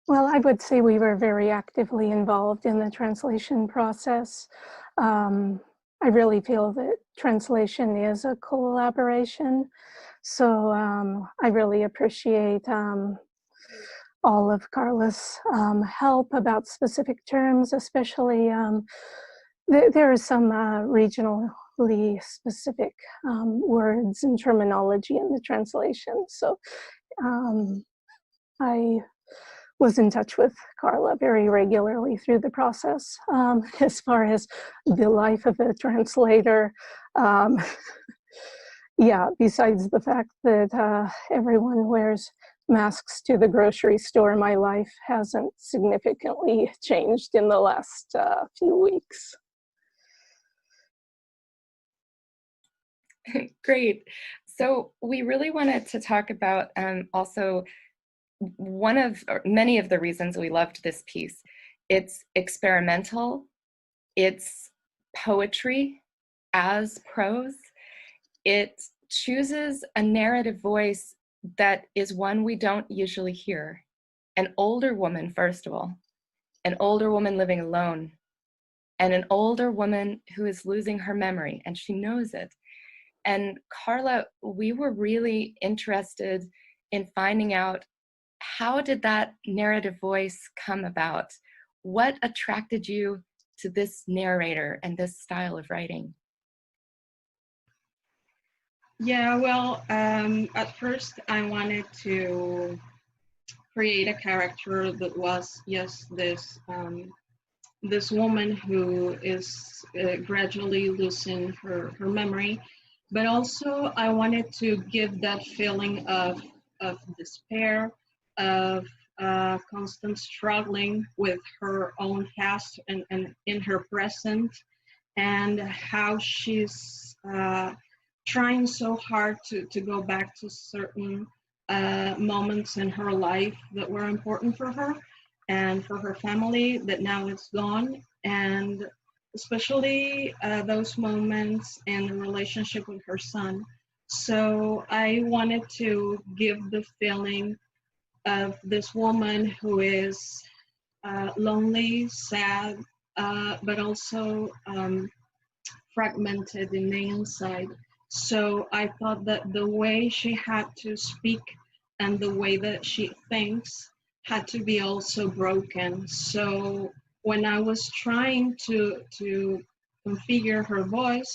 Well, I would say we were very actively involved in the translation process. I really feel that translation is a collaboration. So I really appreciate all of Carla's help about specific terms, especially there are some regionally specific words and terminology in the translation. So I was in touch with Carla very regularly through the process. As far as the life of a translator, yeah, besides the fact that everyone wears masks to the grocery store, my life hasn't significantly changed in the last few weeks. Great. So we really wanted to talk about also one of, or many of the reasons we loved this piece. It's experimental, it's poetry as prose, it chooses a narrative voice that is one we don't usually hear. An older woman, first of all, an older woman living alone, and an older woman who is losing her memory, and she knows it. And Carla, we were really interested in finding out, how did that narrative voice come about? What attracted you to this narrator and this style of writing? Yeah, well, at first I wanted to create a character that was, yes, this woman who is gradually losing her memory, but also I wanted to give that feeling of despair, of constant struggling with her own past and in her present, and how she's trying so hard to go back to certain moments in her life that were important for her and for her family that now it's gone, and especially those moments in the relationship with her son. So I wanted to give the feeling of this woman who is lonely, sad, but also fragmented in the inside. So I thought that the way she had to speak and the way that she thinks had to be also broken. So when I was trying to configure her voice,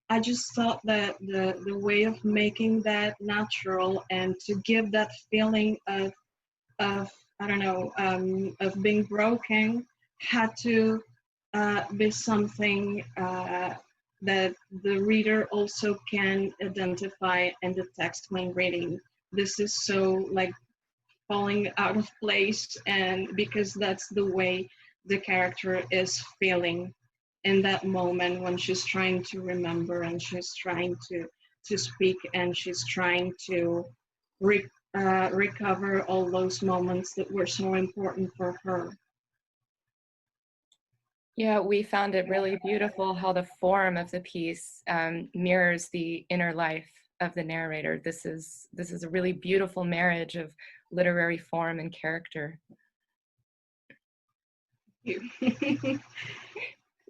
I just thought that the way of making that natural and to give that feeling of I don't know, of being broken had to be something that the reader also can identify in the text when reading. This is so like falling out of place, and because that's the way the character is feeling in that moment when she's trying to remember and she's trying to speak and she's trying to recover all those moments that were so important for her. Yeah, we found it really beautiful how the form of the piece mirrors the inner life of the narrator. This is a really beautiful marriage of literary form and character.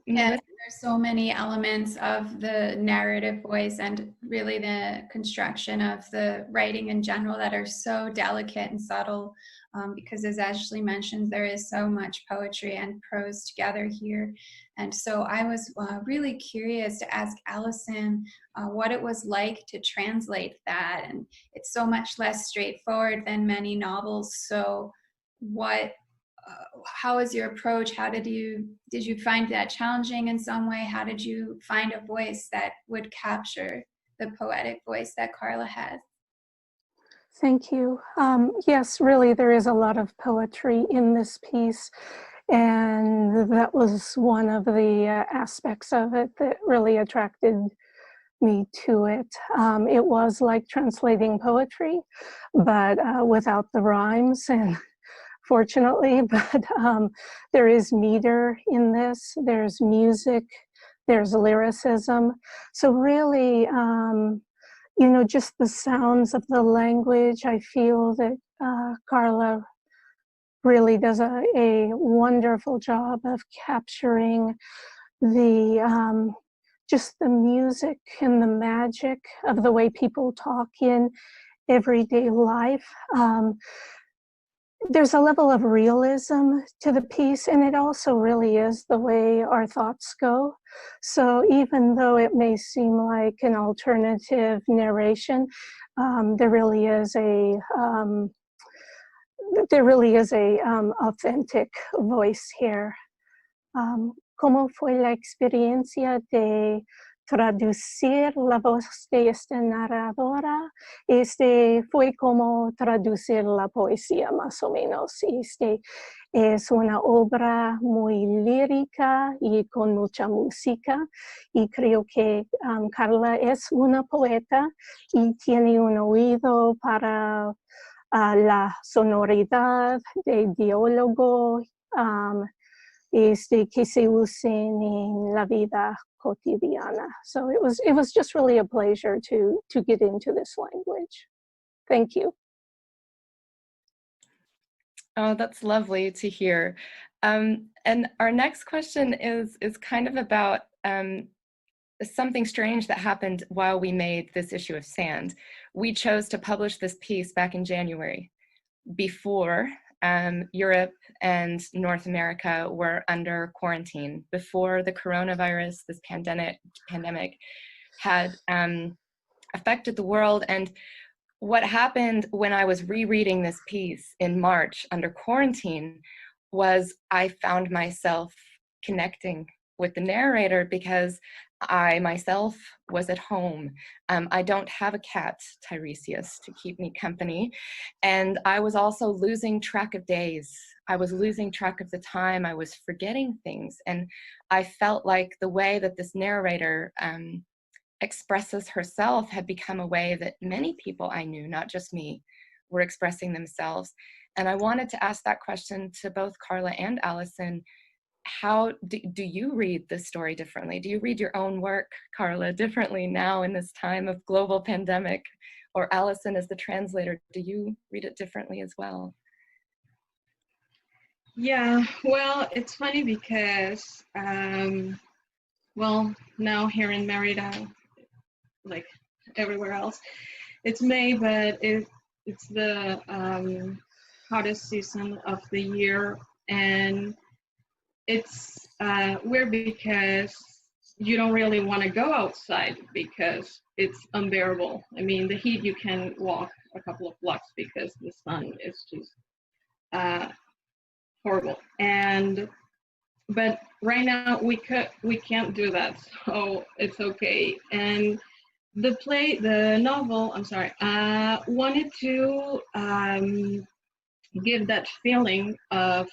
Yeah, there's so many elements of the narrative voice and really the construction of the writing in general that are so delicate and subtle, because as Ashley mentioned, there is so much poetry and prose together here. And so I was really curious to ask Allison what it was like to translate that. And it's so much less straightforward than many novels. So how was your approach? Did you find that challenging in some way? How did you find a voice that would capture the poetic voice that Carla has? Thank you. Yes, really, there is a lot of poetry in this piece, and that was one of the aspects of it that really attracted me to it. It was like translating poetry, but without the rhymes, and fortunately, but there is meter in this, there's music, there's lyricism. So really, you know, just the sounds of the language, I feel that Carla really does a wonderful job of capturing the just the music and the magic of the way people talk in everyday life. There's a level of realism to the piece, and it also really is the way our thoughts go. So even though it may seem like an alternative narration, there really is a authentic voice here. ¿Cómo fue la experiencia de traducir la voz de esta narradora? Fue como traducir la poesía, más o menos. Es una obra muy lírica y con mucha música, y creo que Carla es una poeta y tiene un oído para la sonoridad de diálogo que se usen en la vida cotidiana. So it was just really a pleasure to get into this language. Thank you. Oh, that's lovely to hear. And our next question is kind of about something strange that happened while we made this issue of Sand. We chose to publish this piece back in January, before Europe and North America were under quarantine, before the coronavirus, this pandemic had affected the world. And what happened when I was rereading this piece in March under quarantine was I found myself connecting with the narrator because I myself was at home. I don't have a cat, Tiresias, to keep me company. And I was also losing track of days. I was losing track of the time. I was forgetting things. And I felt like the way that this narrator expresses herself had become a way that many people I knew, not just me, were expressing themselves. And I wanted to ask that question to both Carla and Allison. How do you read this story differently? Do you read your own work, Carla, differently now in this time of global pandemic? Or Allison, as the translator, do you read it differently as well? Yeah, well, it's funny because, well, now here in Merida, like everywhere else, it's May, but it's the hottest season of the year, and it's weird because you don't really want to go outside because it's unbearable. I mean, the heat, you can walk a couple of blocks because the sun is just horrible. And but right now we can't do that, so it's okay. And the novel, I'm sorry, wanted to give that feeling of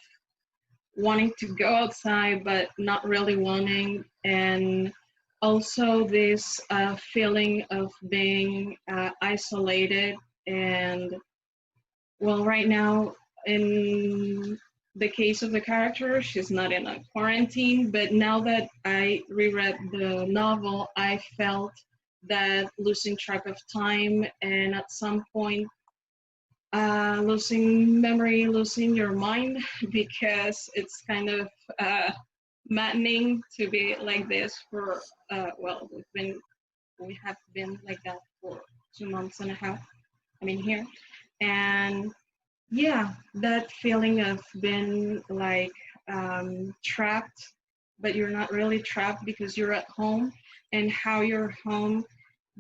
wanting to go outside but not really wanting, and also this feeling of being isolated. And well, right now, in the case of the character, she's not in a quarantine, but now that I reread the novel, I felt that losing track of time, and at some point losing memory, losing your mind, because it's kind of maddening to be like this for well, we have been like that for 2.5 months, I mean, here. And yeah, that feeling of being like trapped, but you're not really trapped because you're at home, and how your home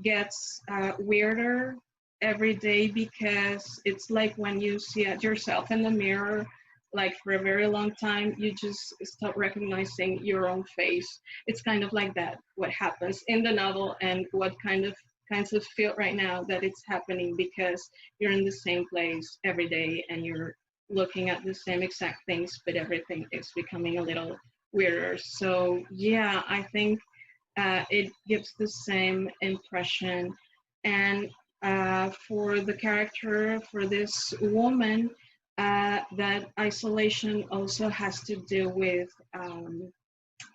gets weirder every day, because it's like when you see yourself in the mirror, like for a very long time, you just stop recognizing your own face. It's kind of like that, what happens in the novel, and what kinds of feel right now that it's happening, because you're in the same place every day and you're looking at the same exact things, but everything is becoming a little weirder. So yeah, I think it gives the same impression. And for the character, for this woman, that isolation also has to do with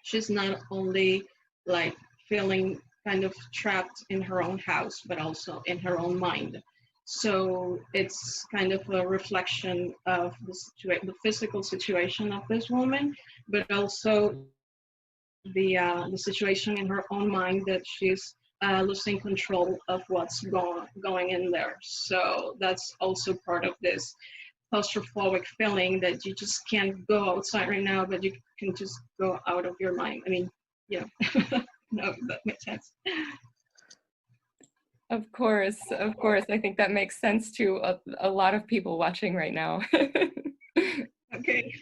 she's not only like feeling kind of trapped in her own house, but also in her own mind. So it's kind of a reflection of the physical situation of this woman, but also the situation in her own mind, that she's losing control of what's going in there. So that's also part of this claustrophobic feeling, that you just can't go outside right now, but you can just go out of your mind. I mean, yeah, no, that makes sense. Of course, of course. I think that makes sense to a lot of people watching right now. Okay.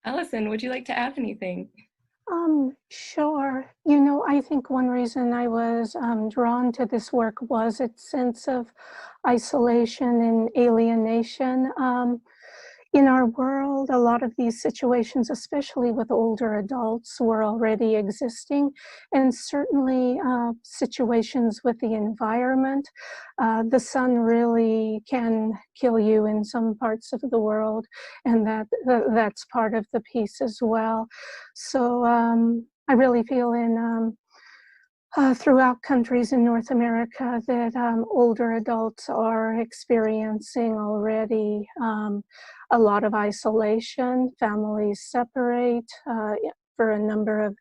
Allison, would you like to add anything? Sure. You know, I think one reason I was drawn to this work was its sense of isolation and alienation. In our world, a lot of these situations, especially with older adults, were already existing, and certainly situations with the environment. The sun really can kill you in some parts of the world, and that's part of the piece as well. So I really feel throughout countries in North America that older adults are experiencing already a lot of isolation. Families separate for a number of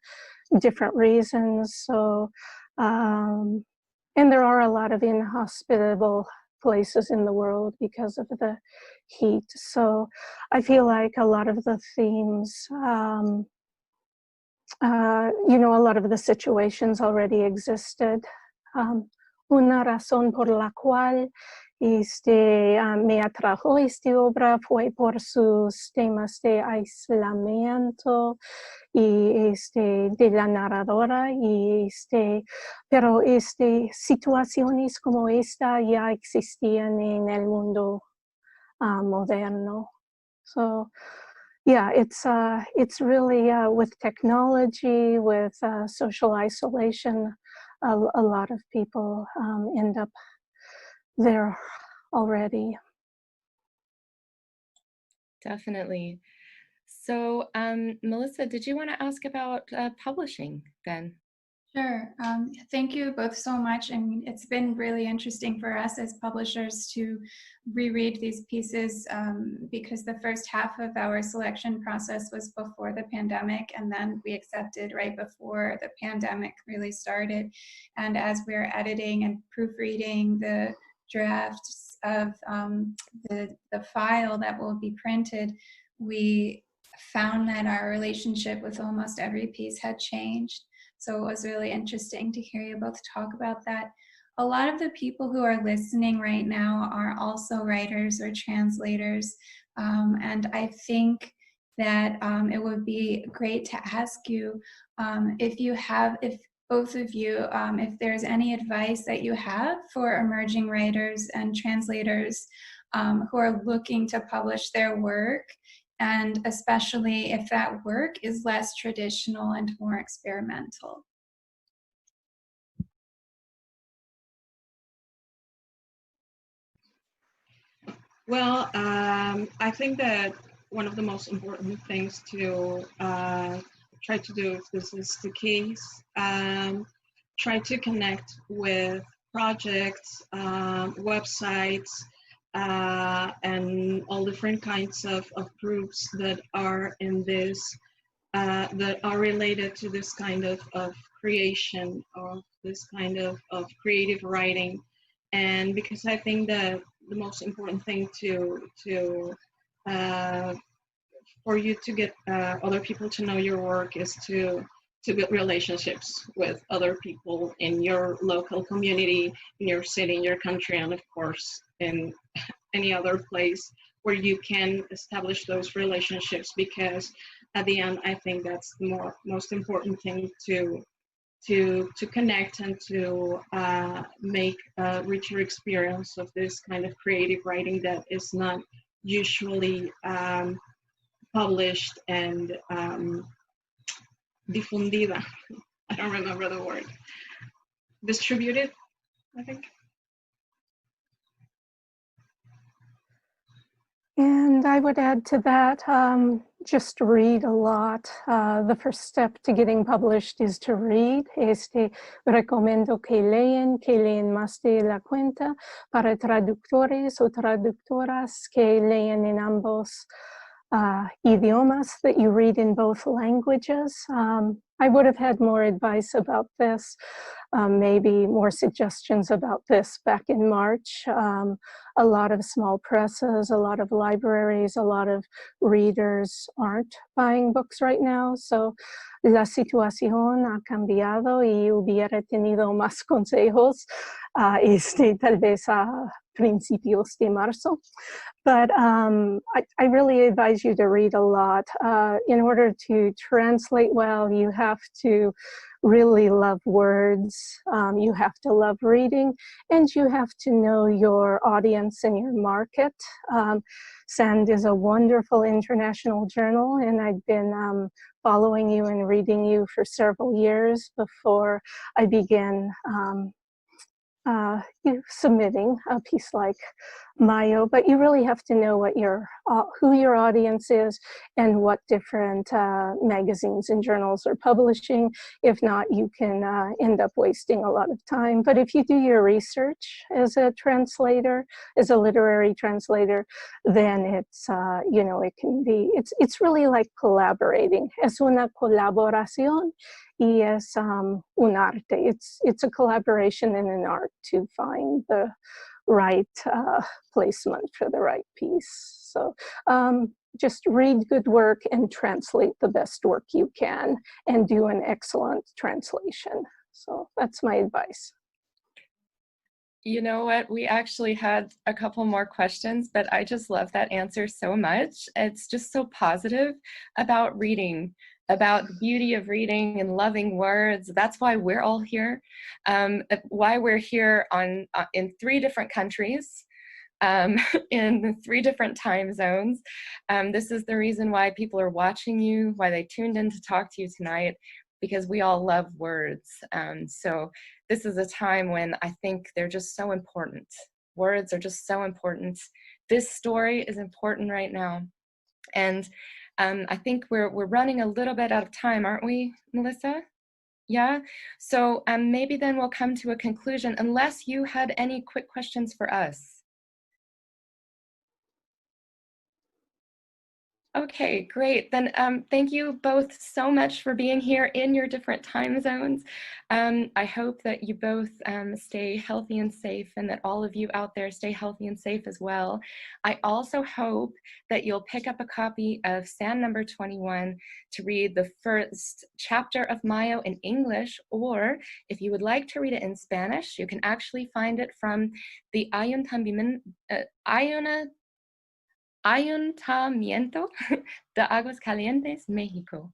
different reasons. So, and there are a lot of inhospitable places in the world because of the heat. So I feel like a lot of the themes, you know, a lot of the situations already existed. Una razón por la cual me atrajo esta obra fue por sus temas de aislamiento y de la narradora, y pero situaciones como esta ya existían en el mundo moderno. So yeah, it's really with technology, with social isolation, a lot of people end up there already. Definitely. So, Melissa, did you want to ask about publishing then? Sure. Thank you both so much. And it's been really interesting for us as publishers to reread these pieces because the first half of our selection process was before the pandemic, and then we accepted right before the pandemic really started. And as we're editing and proofreading the drafts of the file that will be printed, we found that our relationship with almost every piece had changed. So it was really interesting to hear you both talk about that. A lot of the people who are listening right now are also writers or translators. And I think that it would be great to ask you if both of you, if there's any advice that you have for emerging writers and translators who are looking to publish their work, and especially if that work is less traditional and more experimental. Well, I think that one of the most important things to try to do, if this is the case, try to connect with projects, websites, and all different kinds of groups that are in this, that are related to this kind of creation, of this kind of creative writing. And because I think that the most important thing for you to get other people to know your work is to build relationships with other people in your local community, in your city, in your country, and of course in any other place where you can establish those relationships, because at the end I think that's the most important thing to connect and to make a richer experience of this kind of creative writing that is not usually published and difundida. I don't remember the word. Distributed, I think. And I would add to that, just read a lot. The first step to getting published is to read. Recomiendo que leen más de la cuenta para traductores o traductoras que leen en ambos idiomas, that you read in both languages. I would have had more advice about this, maybe more suggestions about this back in March. A lot of small presses, a lot of libraries, a lot of readers aren't buying books right now. So la situación ha cambiado y hubiera tenido más consejos tal vez a principios de marzo. But I really advise you to read a lot. In order to translate well, you have to really love words, you have to love reading, and you have to know your audience and your market. SAND is a wonderful international journal, and I've been following you and reading you for several years before I began submitting a piece like Mayo, but you really have to know what who your audience is and what different magazines and journals are publishing. If not, you can end up wasting a lot of time. But if you do your research as a translator, as a literary translator, then it's it can be, it's really like collaborating. Es una colaboración y es un arte. It's a collaboration and an art to find the right placement for the right piece. So just read good work and translate the best work you can and do an excellent translation. So that's my advice. You know what? We actually had a couple more questions, but I just love that answer so much. It's just so positive about reading, about the beauty of reading and loving words. That's why we're all here. Why we're here in 3 different countries, in 3 different time zones. This is the reason why people are watching you, why they tuned in to talk to you tonight, because we all love words. So this is a time when I think they're just so important. Words are just so important. This story is important right now. And I think we're running a little bit out of time, aren't we, Melissa? Yeah? So maybe then we'll come to a conclusion, unless you had any quick questions for us. Okay, great. Then thank you both so much for being here in your different time zones. I hope that you both stay healthy and safe, and that all of you out there stay healthy and safe as well. I also hope that you'll pick up a copy of SAN number 21 to read the first chapter of Mayo in English, or if you would like to read it in Spanish, you can actually find it from the Ayuntamiento de Aguas Calientes, Mexico.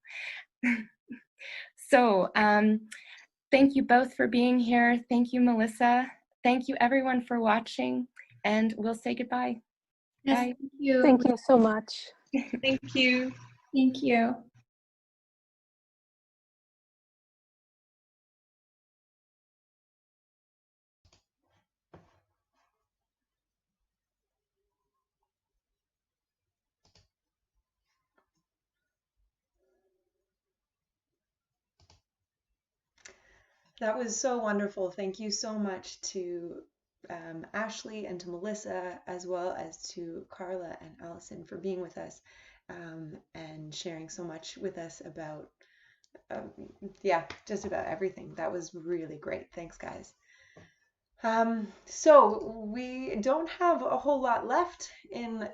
So thank you both for being here. Thank you, Melissa. Thank you everyone for watching, and we'll say goodbye. Yes, Bye. thank you. Thank you so much. Thank you. Thank you. That was so wonderful. Thank you so much to Ashley and to Melissa, as well as to Carla and Allison for being with us and sharing so much with us about, yeah, just about everything. That was really great. Thanks, guys. So we don't have a whole lot left in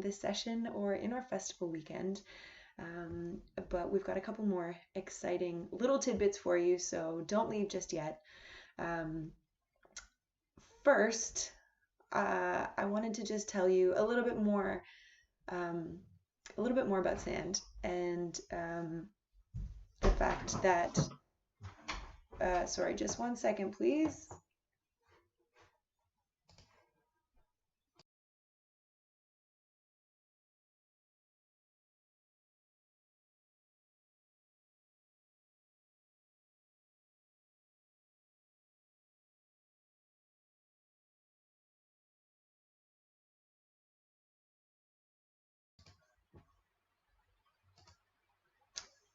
this session or in our festival weekend. But we've got a couple more exciting little tidbits for you, so don't leave just yet. First, I wanted to just tell you a little bit more about sand and the fact that. Sorry, just one second, please.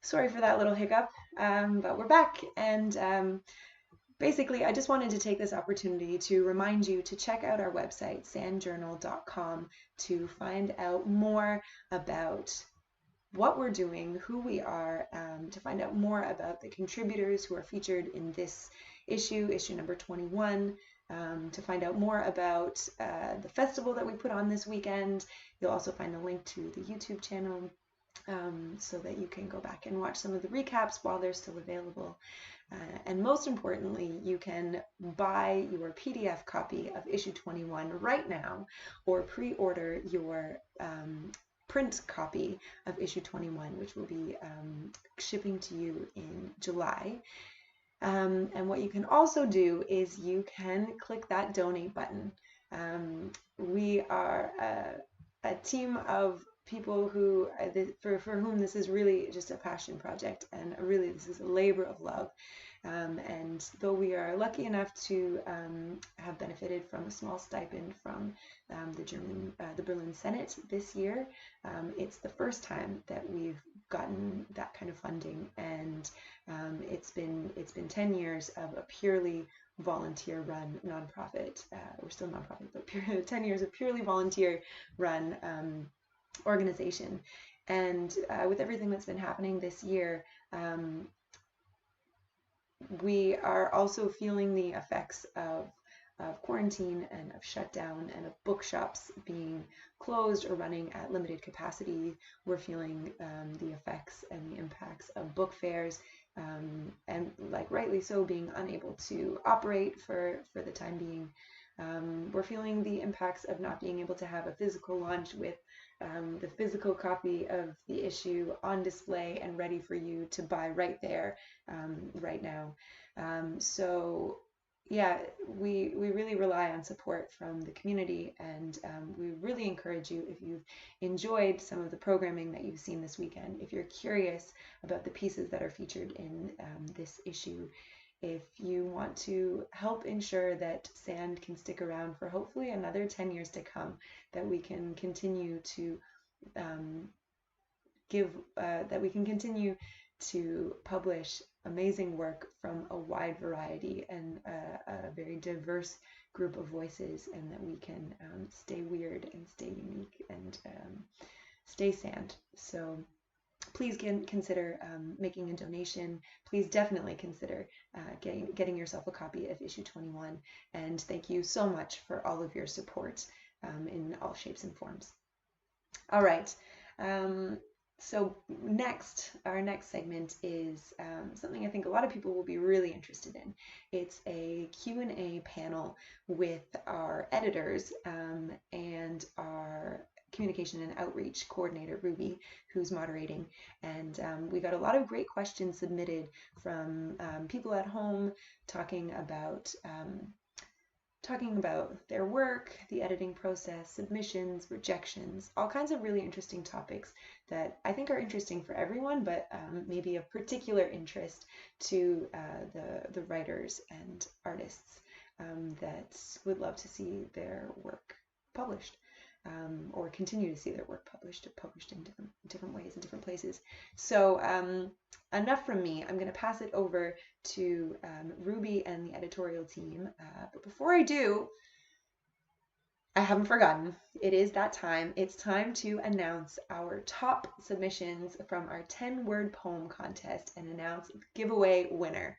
Sorry for that little hiccup, but we're back, and basically I just wanted to take this opportunity to remind you to check out our website, sandjournal.com, to find out more about what we're doing, who we are, to find out more about the contributors who are featured in this issue number 21, to find out more about the festival that we put on this weekend. You'll also find a link to the YouTube channel so that you can go back and watch some of the recaps while they're still available. And most importantly, you can buy your PDF copy of issue 21 right now, or pre-order your print copy of issue 21, which will be shipping to you in July. And what you can also do is you can click that donate button. We are a team of people who, for whom this is really just a passion project, and really this is a labor of love. And though we are lucky enough to have benefited from a small stipend from the Berlin Senate this year, it's the first time that we've gotten that kind of funding, and it's been 10 years of a purely volunteer-run nonprofit. We're still nonprofit, but 10 years of purely volunteer-run organization. And with everything that's been happening this year, we are also feeling the effects of quarantine and of shutdown and of bookshops being closed or running at limited capacity. We're feeling the effects and the impacts of book fairs, and like rightly so, being unable to operate for the time being. We're feeling the impacts of not being able to have a physical launch with the physical copy of the issue on display and ready for you to buy right there, right now. So yeah, we really rely on support from the community, and we really encourage you, if you've enjoyed some of the programming that you've seen this weekend, if you're curious about the pieces that are featured in this issue, if you want to help ensure that SAND can stick around for hopefully another 10 years to come, that we can continue to publish amazing work from a wide variety and a very diverse group of voices, and that we can stay weird and stay unique and stay SAND. So please consider making a donation. Please definitely consider getting yourself a copy of issue 21. And thank you so much for all of your support in all shapes and forms. All right. So our next segment is something I think a lot of people will be really interested in. It's a Q&A panel with our editors and our communication and outreach coordinator, Ruhi, who's moderating. And we got a lot of great questions submitted from people at home talking about their work, the editing process, submissions, rejections, all kinds of really interesting topics that I think are interesting for everyone, but maybe of particular interest to the writers and artists that would love to see their work published, or continue to see their work published in different ways in different places. So enough from me. I'm going to pass it over to Ruby and the editorial team. But before I do, I haven't forgotten. It is that time. It's time to announce our top submissions from our 10-word poem contest and announce the giveaway winner.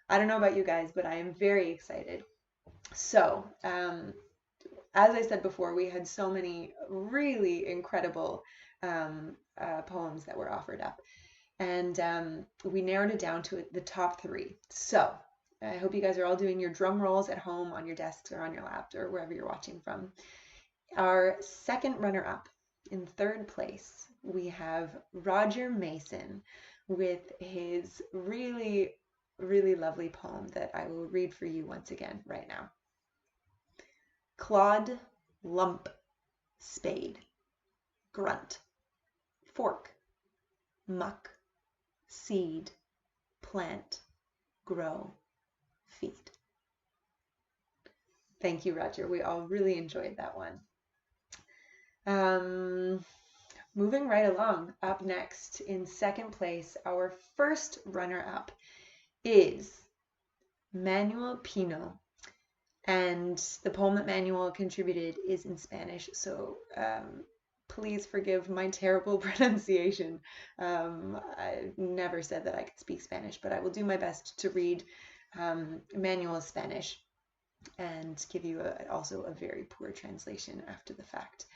I don't know about you guys, but I am very excited. So, as I said before, we had so many really incredible poems that were offered up. And we narrowed it down to the top 3. So I hope you guys are all doing your drum rolls at home, on your desks, or on your laptop, or wherever you're watching from. Our second runner-up, in 3rd place, we have Roger Mason with his really, really lovely poem that I will read for you once again right now. Clod, lump, spade, grunt, fork, muck, seed, plant, grow, feed. Thank you, Roger. We all really enjoyed that one. Moving right along, up next in 2nd place, our first runner-up is Manuel Pino. And the poem that Manuel contributed is in Spanish, so please forgive my terrible pronunciation. I never said that I could speak Spanish, but I will do my best to read Manuel's Spanish and give you also a very poor translation after the fact.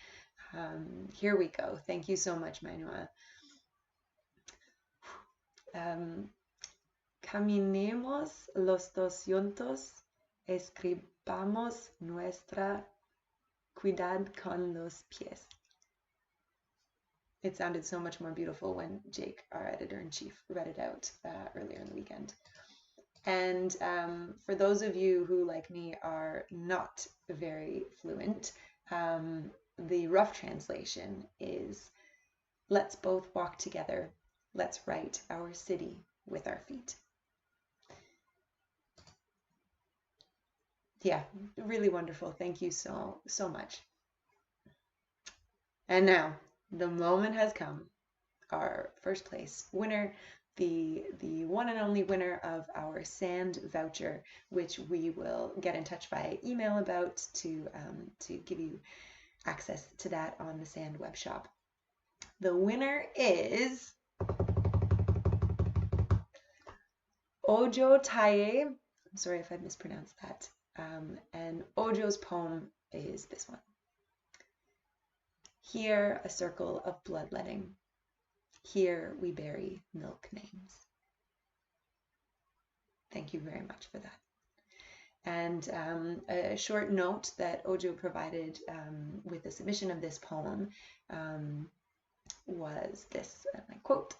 Here we go. Thank you so much, Manuel. Caminemos los dos juntos, escribamos nuestra cuidad con los pies. It sounded so much more beautiful when Jake, our editor-in-chief, read it out earlier in the weekend. And for those of you who, like me, are not very fluent, the rough translation is, let's both walk together, let's write our city with our feet. Yeah, really wonderful. Thank you so much. And now, the moment has come. Our first place winner, the one and only winner of our sand voucher, which we will get in touch via email about to give you access to that on the Sand web shop. The winner is Ojo Taye. I'm sorry if I mispronounced that. And Ojo's poem is this one. Here a circle of bloodletting. Here we bury milk names. Thank you very much for that. And a short note that Ojo provided with the submission of this poem was this, and I quote,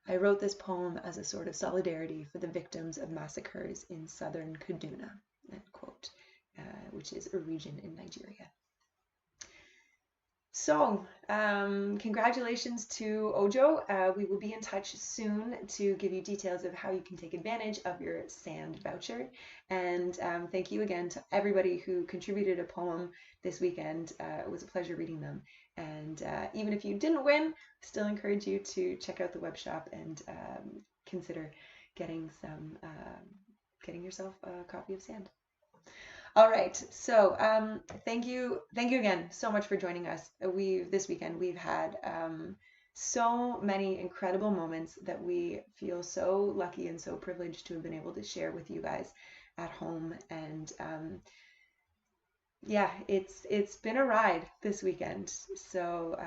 "I wrote this poem as a sort of solidarity for the victims of massacres in southern Kaduna," end quote, which is a region in Nigeria. So, congratulations to Ojo. We will be in touch soon to give you details of how you can take advantage of your sand voucher. And thank you again to everybody who contributed a poem this weekend. It was a pleasure reading them. And even if you didn't win, I still encourage you to check out the web shop and consider getting yourself a copy of Sand. All right, so thank you again so much for joining us. This weekend we've had so many incredible moments that we feel so lucky and so privileged to have been able to share with you guys at home. And yeah, it's been a ride this weekend. So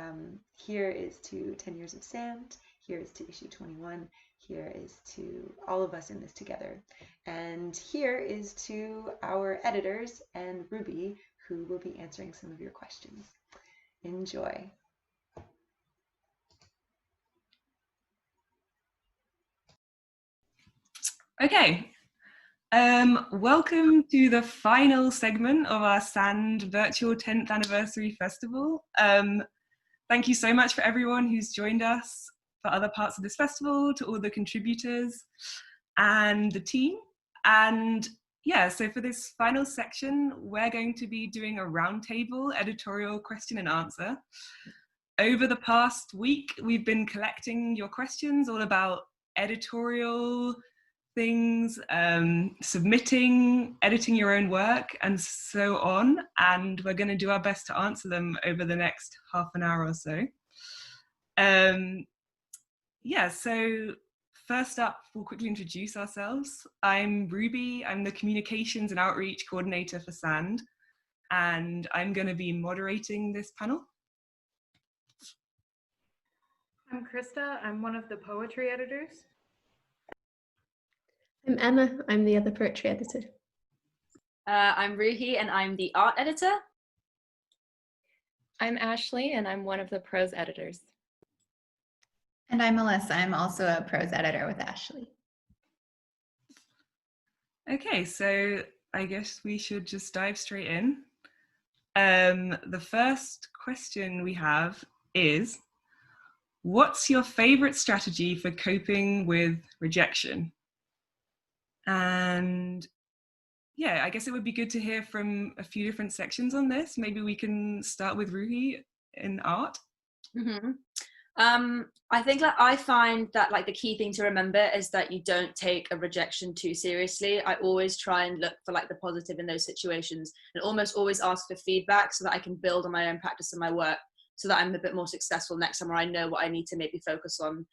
here is to 10 Years of Sand. Here is to issue 21. Here is to all of us in this together. And here is to our editors and Ruby, who will be answering some of your questions. Enjoy. Okay, welcome to the final segment of our SAND virtual 10th anniversary festival. Thank you so much for everyone who's joined us for other parts of this festival, to all the contributors and the team. And yeah, so for this final section, we're going to be doing a roundtable editorial question and answer. Over the past week, we've been collecting your questions all about editorial things, submitting, editing your own work, and so on. And we're going to do our best to answer them over the next half an hour or so. Yeah, so first up, we'll quickly introduce ourselves. I'm Ruby. I'm the Communications and Outreach Coordinator for SAND, and I'm going to be moderating this panel. I'm Krista. I'm one of the poetry editors. I'm Emma. I'm the other poetry editor. I'm Ruhi, and I'm the art editor. I'm Ashley, and I'm one of the prose editors. And I'm Melissa. I'm also a prose editor with Ashley. Okay, so I guess we should just dive straight in. The first question we have is, what's your favorite strategy for coping with rejection? And yeah, I guess it would be good to hear from a few different sections on this. Maybe we can start with Ruhi in art. Mm-hmm. I think I find that the key thing to remember is that you don't take a rejection too seriously. I always try and look for the positive in those situations, and almost always ask for feedback so that I can build on my own practice and my work, so that I'm a bit more successful next time, or I know what I need to maybe focus on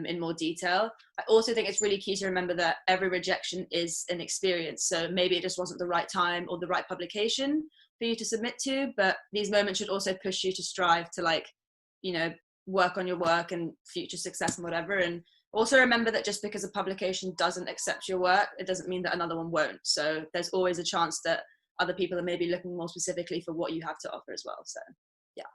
in more detail. I also think it's really key to remember that every rejection is an experience. So maybe it just wasn't the right time or the right publication for you to submit to, but these moments should also push you to strive to work on your work and future success and whatever. And also remember that just because a publication doesn't accept your work, it doesn't mean that another one won't. So there's always a chance that other people are maybe looking more specifically for what you have to offer as well. So yeah.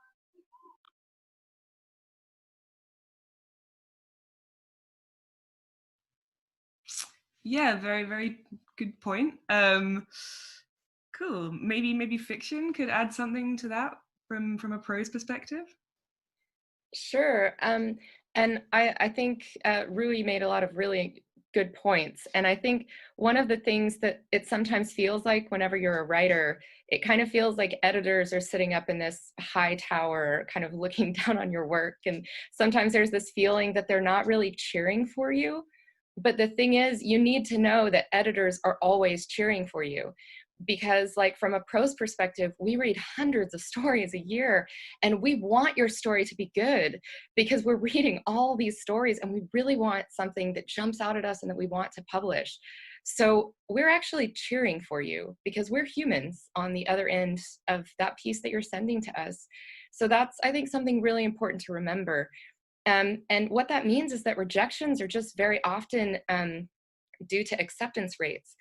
Yeah, very, very good point. Cool. Maybe fiction could add something to that from a prose perspective. Sure. And I think Ruhi made a lot of really good points. And I think one of the things that it sometimes feels like whenever you're a writer, it kind of feels like editors are sitting up in this high tower, kind of looking down on your work. And sometimes there's this feeling that they're not really cheering for you. But the thing is, you need to know that editors are always cheering for you. Because from a prose perspective, we read hundreds of stories a year, and we want your story to be good because we're reading all these stories and we really want something that jumps out at us and that we want to publish. So we're actually cheering for you because we're humans on the other end of that piece that you're sending to us. So that's, I think, something really important to remember. And what that means is that rejections are just very often due to acceptance rates.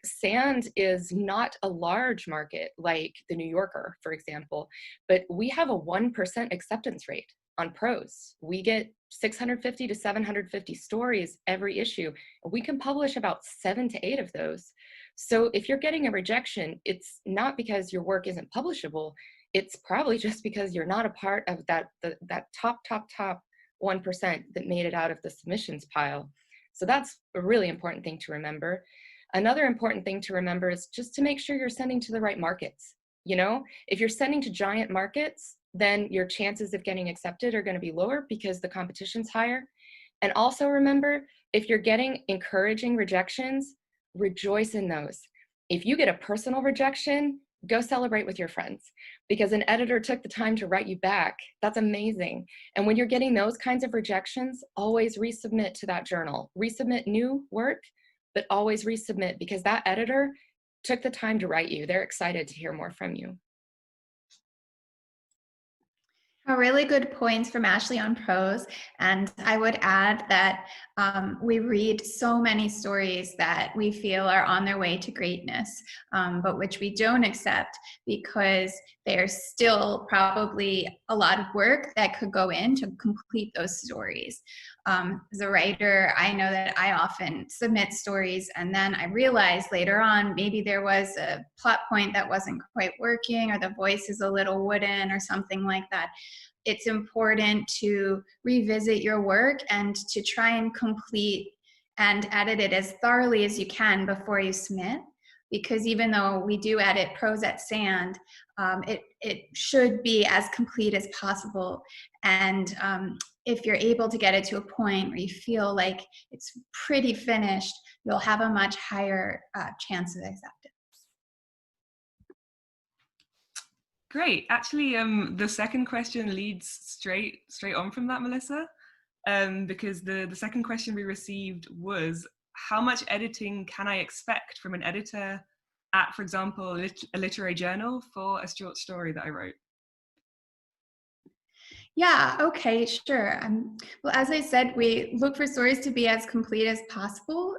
SAND is not a large market like the New Yorker, for example, but we have a 1% acceptance rate on prose. We get 650 to 750 stories every issue, and we can publish about 7 to 8 of those. So if you're getting a rejection, it's not because your work isn't publishable, it's probably just because you're not a part of that top 1% that made it out of the submissions pile. So that's a really important thing to remember. Another important thing to remember is just to make sure you're sending to the right markets. If you're sending to giant markets, then your chances of getting accepted are going to be lower because the competition's higher. And also remember, if you're getting encouraging rejections, rejoice in those. If you get a personal rejection, go celebrate with your friends because an editor took the time to write you back. That's amazing. And when you're getting those kinds of rejections, always resubmit to that journal. Resubmit new work, but always resubmit because that editor took the time to write you. They're excited to hear more from you. Really good points from Ashley on prose. And I would add that we read so many stories that we feel are on their way to greatness, but which we don't accept because there's still probably a lot of work that could go in to complete those stories. As a writer, I know that I often submit stories and then I realize later on maybe there was a plot point that wasn't quite working, or the voice is a little wooden or something like that. It's important to revisit your work and to try and complete and edit it as thoroughly as you can before you submit. Because even though we do edit Prose at Sand, it should be as complete as possible. And if you're able to get it to a point where you feel like it's pretty finished, you'll have a much higher chance of acceptance. Great. Actually, the second question leads straight on from that, Melissa, because the second question we received was, how much editing can I expect from an editor at, for example, a literary journal for a short story that I wrote? Yeah, okay, sure. Well, as I said, we look for stories to be as complete as possible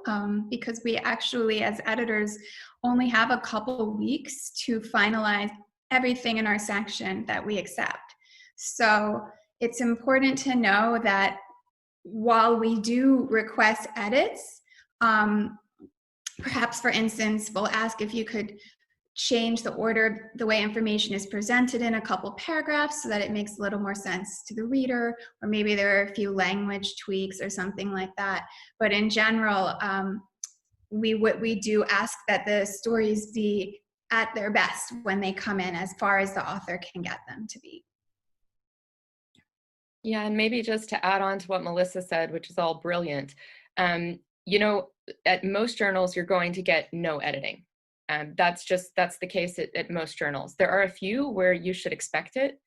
because we actually, as editors, only have a couple of weeks to finalize everything in our section that we accept. So it's important to know that while we do request edits, perhaps, for instance, we'll ask if you could change the order, the way information is presented in a couple paragraphs so that it makes a little more sense to the reader, or maybe there are a few language tweaks or something like that. But in general, we do ask that the stories be at their best when they come in, as far as the author can get them to be. Yeah, and maybe just to add on to what Melissa said, which is all brilliant, you know, at most journals, you're going to get no editing. That's the case at most journals. There are a few where you should expect it.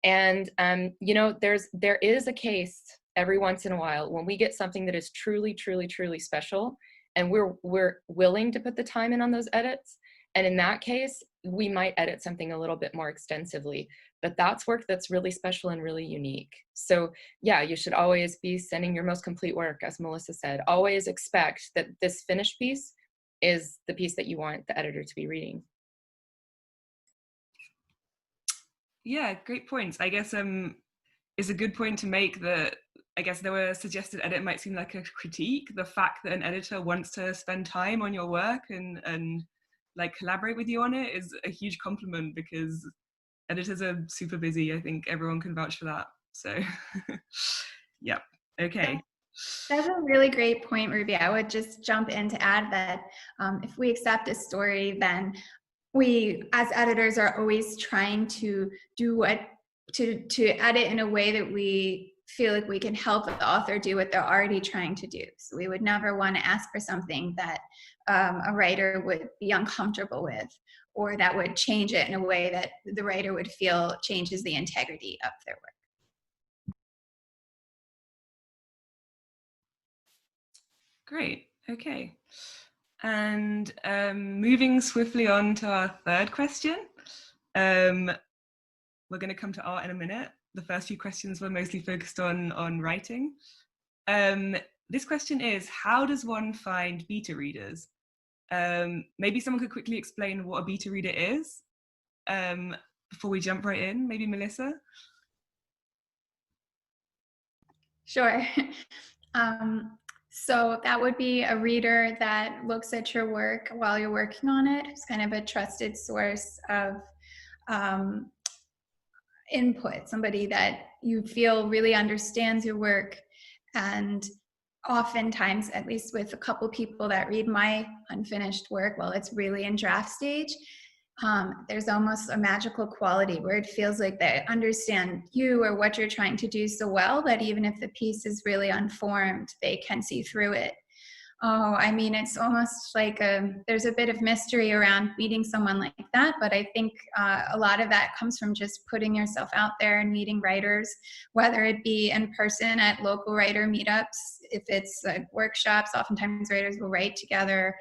And, you know, there is a case every once in a while when we get something that is truly, truly, truly special, and we're willing to put the time in on those edits. And in that case, we might edit something a little bit more extensively, but that's work that's really special and really unique. So yeah, you should always be sending your most complete work, as Melissa said. Always expect that this finished piece is the piece that you want the editor to be reading. Yeah, great points. I guess it's a good point to make that I guess the suggested edit might seem like a critique. The fact that an editor wants to spend time on your work and like collaborate with you on it is a huge compliment, because editors are super busy. I think everyone can vouch for that. So yeah, okay. That's a really great point, Ruby. I would just jump in to add that if we accept a story, then we, as editors, are always trying to do to edit in a way that we feel like we can help the author do what they're already trying to do. So we would never want to ask for something that a writer would be uncomfortable with, or that would change it in a way that the writer would feel changes the integrity of their work. Great, okay. And moving swiftly on to our third question. We're going to come to art in a minute. The first few questions were mostly focused on writing. This question is, how does one find beta readers? Maybe someone could quickly explain what a beta reader is before we jump right in. Maybe Melissa? Sure. So that would be a reader that looks at your work while you're working on it. It's kind of a trusted source of input, somebody that you feel really understands your work. And oftentimes, at least with a couple people that read my unfinished work while it's really in draft stage, there's almost a magical quality where it feels like they understand you or what you're trying to do so well that even if the piece is really unformed, they can see through it. Oh, I mean, it's almost like there's a bit of mystery around meeting someone like that, but I think a lot of that comes from just putting yourself out there and meeting writers, whether it be in person at local writer meetups, if it's workshops, oftentimes writers will write together,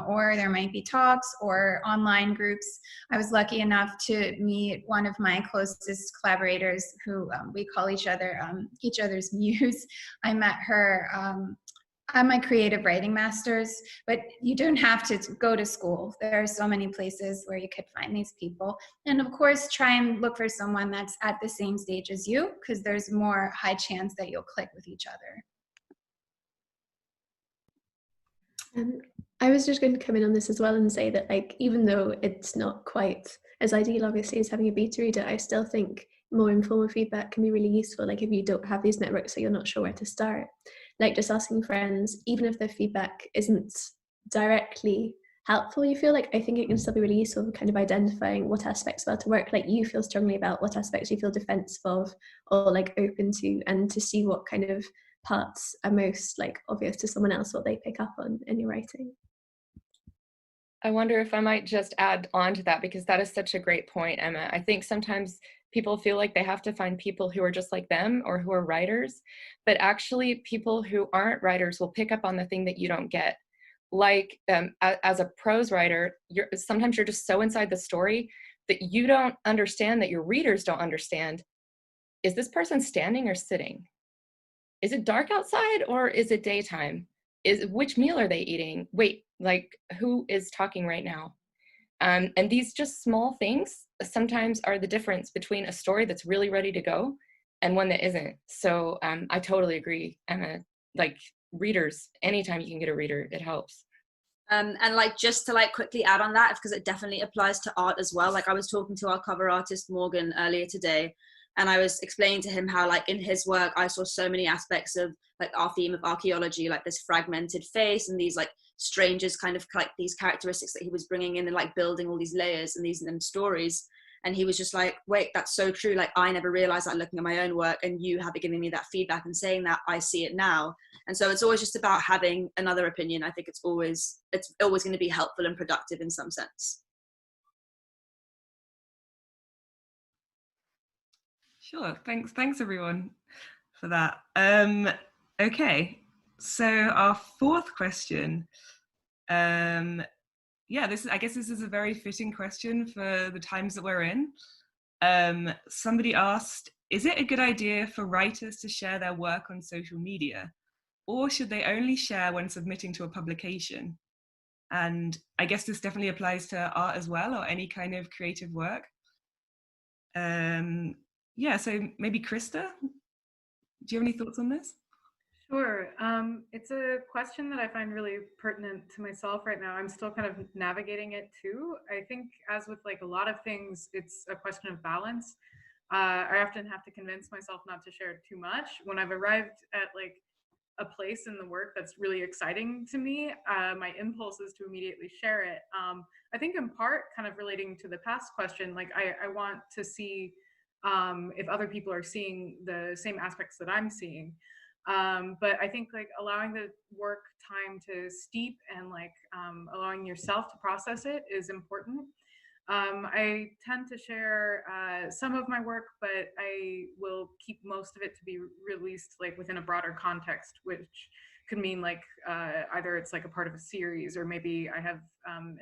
or there might be talks or online groups. I was lucky enough to meet one of my closest collaborators who we call each other's muse. I met her I'm my creative writing master's, but you don't have to go to school. There are so many places where you could find these people. And of course, try and look for someone that's at the same stage as you, because there's more high chance that you'll click with each other. I was just going to come in on this as well and say that, like, even though it's not quite as ideal, obviously, as having a beta reader, I still think more informal feedback can be really useful. Like, if you don't have these networks, so you're not sure where to start, like just asking friends, even if their feedback isn't directly helpful, you feel like, I think it can still be really useful for kind of identifying what aspects about to work, like you feel strongly about, what aspects you feel defensive of or like open to, and to see what kind of parts are most like obvious to someone else, what they pick up on in your writing. I wonder if I might just add on to that, because that is such a great point, Emma. I think sometimes people feel like they have to find people who are just like them or who are writers, but actually people who aren't writers will pick up on the thing that you don't get. Like as a prose writer, sometimes you're just so inside the story that you don't understand, that your readers don't understand. Is this person standing or sitting? Is it dark outside or is it daytime? Which meal are they eating? Wait, like who is talking right now? And these just small things sometimes are the difference between a story that's really ready to go and one that isn't. So I totally agree, Emma. Like readers, anytime you can get a reader, it helps. And like just to like quickly add on that, because it definitely applies to art as well. Like I was talking to our cover artist Morgan earlier today, and I was explaining to him how like in his work I saw so many aspects of like our theme of archaeology, like this fragmented face and these like strangers, kind of like these characteristics that he was bringing in and like building all these layers and these stories. And he was just like, wait, that's so true. Like I never realized that looking at my own work, and you have been giving me that feedback and saying that, I see it now. And so it's always just about having another opinion. I think it's always going to be helpful and productive in some sense. Sure, thanks everyone for that. Okay, so our fourth question, yeah, I guess this is a very fitting question for the times that we're in. Somebody asked, is it a good idea for writers to share their work on social media, or should they only share when submitting to a publication? And I guess this definitely applies to art as well, or any kind of creative work. Yeah, so maybe Crista, do you have any thoughts on this? Sure. It's a question that I find really pertinent to myself right now. I'm still kind of navigating it too. I think as with like a lot of things, it's a question of balance. I often have to convince myself not to share too much. When I've arrived at like a place in the work that's really exciting to me, my impulse is to immediately share it. I think in part kind of relating to the past question, like I want to see if other people are seeing the same aspects that I'm seeing. But I think like allowing the work time to steep and like allowing yourself to process it is important. I tend to share some of my work, but I will keep most of it to be released like within a broader context, which could mean like either it's like a part of a series, or maybe I have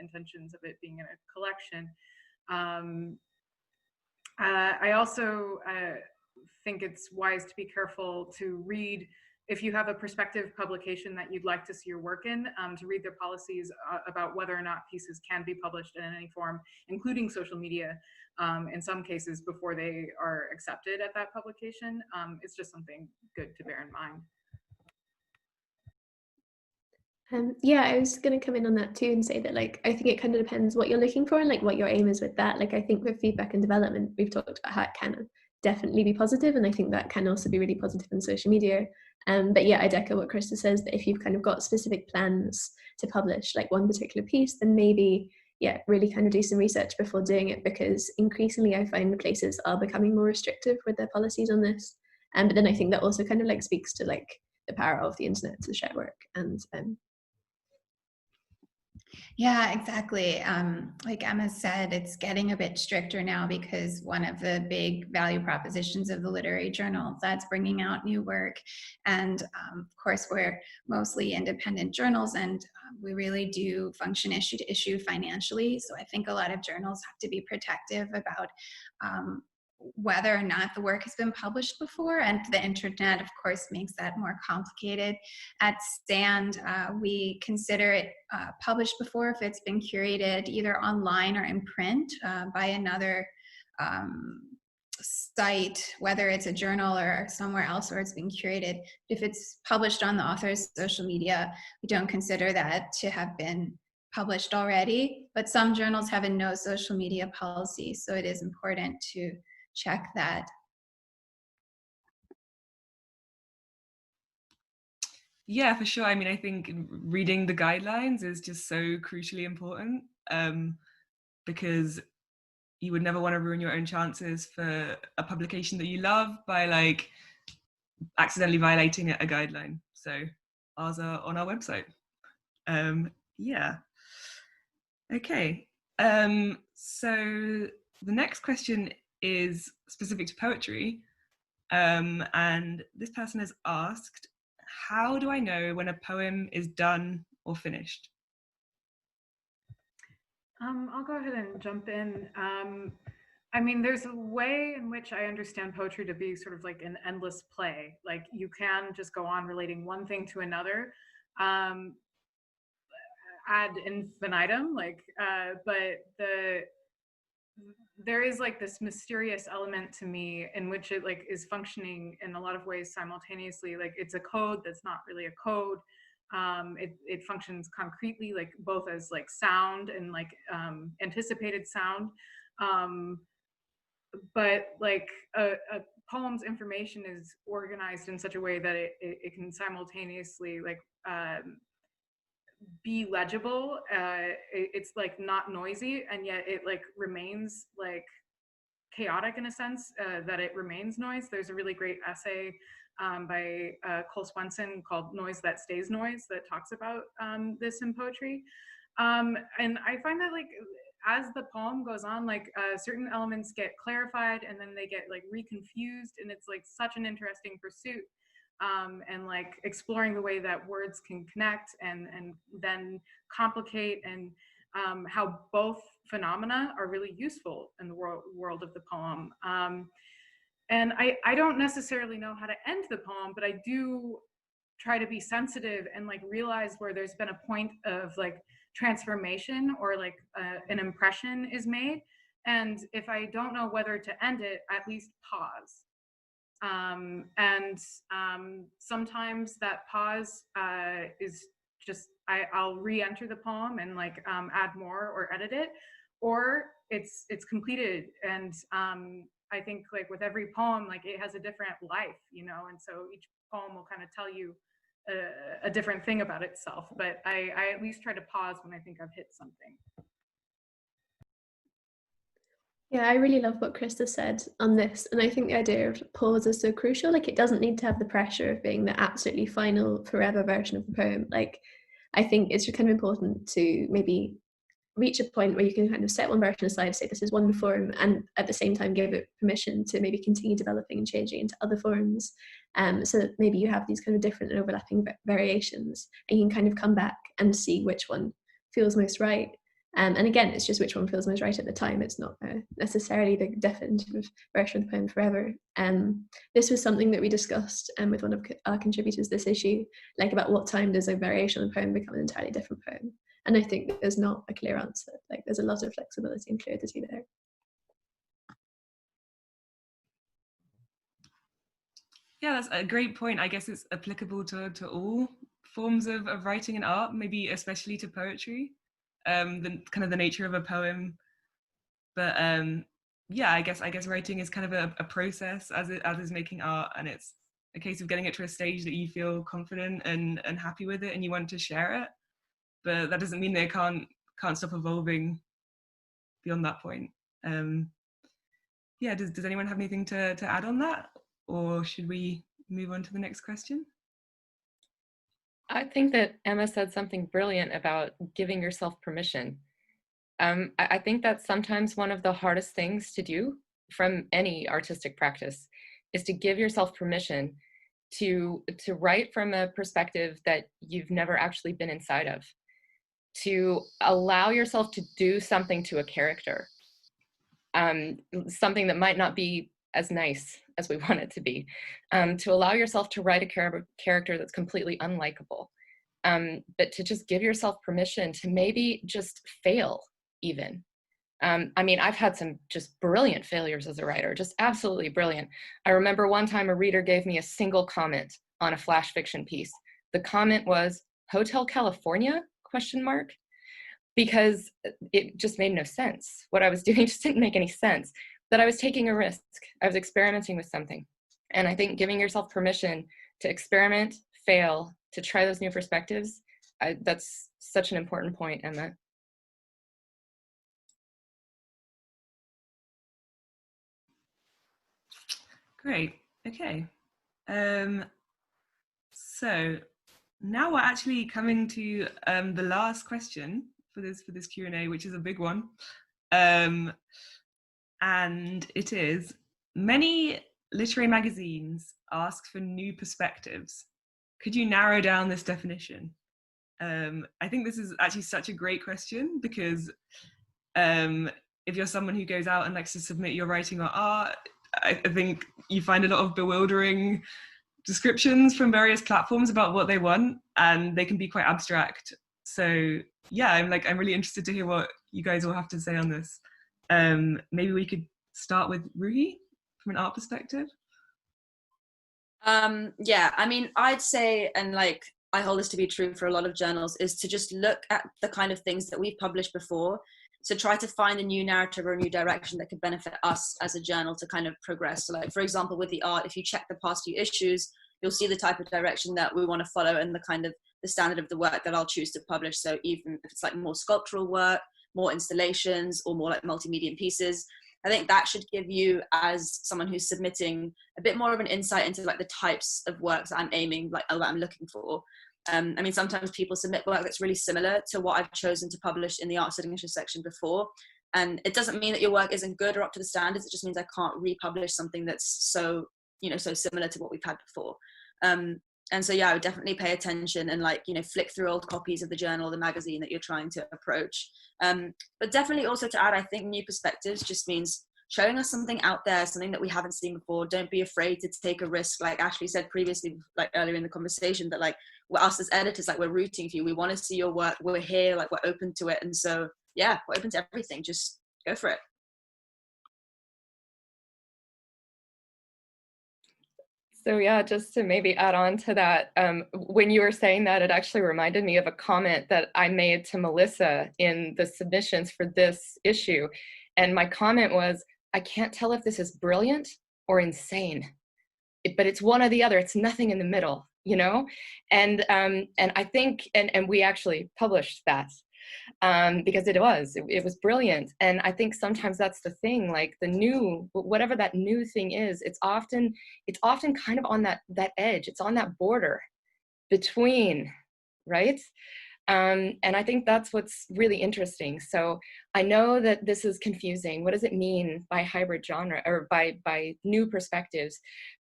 intentions of it being in a collection. I also think it's wise to be careful to read, if you have a prospective publication that you'd like to see your work in, to read their policies about whether or not pieces can be published in any form, including social media, in some cases before they are accepted at that publication. It's just something good to bear in mind. Yeah, I was going to come in on that too and say that like I think it kind of depends what you're looking for and like what your aim is with that. Like I think with feedback and development, we've talked about how it can definitely be positive, and I think that can also be really positive in social media. But yeah, I'd echo what Crista says, that if you've kind of got specific plans to publish like one particular piece, then maybe really kind of do some research before doing it, because increasingly I find places are becoming more restrictive with their policies on this. But then I think that also kind of like speaks to like the power of the internet to share work. And yeah, exactly. Like Emma said, it's getting a bit stricter now, because one of the big value propositions of the literary journal, that's bringing out new work. And of course, we're mostly independent journals, and we really do function issue to issue financially. So I think a lot of journals have to be protective about whether or not the work has been published before, and the internet, of course, makes that more complicated. At Stand, we consider it published before if it's been curated either online or in print by another site, whether it's a journal or somewhere else where it's been curated. If it's published on the author's social media, we don't consider that to have been published already, but some journals have a no social media policy, so it is important to check that. Yeah, for sure. I mean, I think reading the guidelines is just so crucially important, because you would never want to ruin your own chances for a publication that you love by like accidentally violating a guideline. So ours are on our website. Yeah. Okay. So the next question is specific to poetry. And this person has asked, how do I know when a poem is done or finished? I'll go ahead and jump in. I mean, there's a way in which I understand poetry to be sort of like an endless play. Like you can just go on relating one thing to another, ad infinitum, like, but there is like this mysterious element to me in which it like is functioning in a lot of ways simultaneously. Like it's a code that's not really a code. It functions concretely, like both as like sound and like anticipated sound. But like a poem's information is organized in such a way that it can simultaneously like be legible. It's like not noisy, and yet it like remains like chaotic in a sense, that it remains noise. There's a really great essay by Cole Swenson called Noise That Stays Noise that talks about this in poetry. And I find that like as the poem goes on, like certain elements get clarified and then they get like reconfused, and it's like such an interesting pursuit. And like exploring the way that words can connect and then complicate, and how both phenomena are really useful in the world of the poem. And I don't necessarily know how to end the poem, but I do try to be sensitive and like realize where there's been a point of like transformation or like an impression is made. And if I don't know whether to end it, at least pause. Sometimes that pause is just I'll re-enter the poem and like add more or edit it, or it's completed. And I think like with every poem, like it has a different life, you know, and so each poem will kind of tell you a different thing about itself. But I at least try to pause when I think I've hit something. Yeah, I really love what Crista said on this. And I think the idea of pause is so crucial. Like, it doesn't need to have the pressure of being the absolutely final, forever version of the poem. Like, I think it's kind of important to maybe reach a point where you can kind of set one version aside, say this is one form, and at the same time give it permission to maybe continue developing and changing into other forms. So that maybe you have these kind of different and overlapping variations, and you can kind of come back and see which one feels most right. And again, it's just which one feels most right at the time. It's not necessarily the definitive version of the poem forever. This was something that we discussed with one of our contributors this issue, like about what time does a variation of the poem become an entirely different poem. And I think that there's not a clear answer. Like, there's a lot of flexibility and fluidity there. Yeah, that's a great point. I guess it's applicable to all forms of writing and art, maybe especially to poetry. The kind of the nature of a poem, but yeah, I guess writing is kind of a process as is making art, and it's a case of getting it to a stage that you feel confident and happy with it and you want to share it. But that doesn't mean they can't stop evolving beyond that point. Yeah, does anyone have anything to add on that, or should we move on to the next question? I think that Emma said something brilliant about giving yourself permission. I think that's sometimes one of the hardest things to do from any artistic practice, is to give yourself permission to write from a perspective that you've never actually been inside of, to allow yourself to do something to a character. something that might not be as nice as we want it to be, to allow yourself to write a character that's completely unlikable, but to just give yourself permission to maybe just fail even. I mean, I've had some just brilliant failures as a writer, just absolutely brilliant. I remember one time a reader gave me a single comment on a flash fiction piece. The comment was, "Hotel California?" ? Because it just made no sense. What I was doing just didn't make any sense. That I was taking a risk. I was experimenting with something. And I think giving yourself permission to experiment, fail, to try those new perspectives, that's such an important point, Emma. Great. Okay. So now we're actually coming to the last question for this Q&A, which is a big one. And it is, many literary magazines ask for new perspectives. Could you narrow down this definition? I think this is actually such a great question, because if you're someone who goes out and likes to submit your writing or art, I think you find a lot of bewildering descriptions from various platforms about what they want, and they can be quite abstract. So yeah, I'm really interested to hear what you guys all have to say on this. Maybe we could start with Ruhi from an art perspective. Yeah, I mean, I'd say, and like I hold this to be true for a lot of journals, is to just look at the kind of things that we've published before. So try to find a new narrative or a new direction that could benefit us as a journal to kind of progress. So like, for example, with the art, if you check the past few issues, you'll see the type of direction that we want to follow and the kind of the standard of the work that I'll choose to publish. So even if it's like more sculptural work, more installations, or more like multimedia pieces, I think that should give you, as someone who's submitting, a bit more of an insight into like the types of works that I'm aiming, like that I'm looking for. I mean, sometimes people submit work that's really similar to what I've chosen to publish in the art signature section before. And it doesn't mean that your work isn't good or up to the standards. It just means I can't republish something that's so, so similar to what we've had before. And so, yeah, I would definitely pay attention and flick through old copies of the journal, the magazine that you're trying to approach. But definitely also to add, I think new perspectives just means showing us something out there, something that we haven't seen before. Don't be afraid to take a risk. Like Ashley said previously, like earlier in the conversation, that like we're us as editors, like we're rooting for you. We want to see your work. We're here, like we're open to it. And so, yeah, we're open to everything. Just go for it. So yeah, just to maybe add on to that, when you were saying that, it actually reminded me of a comment that I made to Melissa in the submissions for this issue. And my comment was, I can't tell if this is brilliant or insane, but it's one or the other. It's nothing in the middle, And I think, and we actually published that because it was brilliant. And I think sometimes that's the thing, like the new, whatever that new thing is, it's often kind of on that edge. It's on that border between, right? And I think that's what's really interesting. So I know that this is confusing. What does it mean by hybrid genre, or by new perspectives?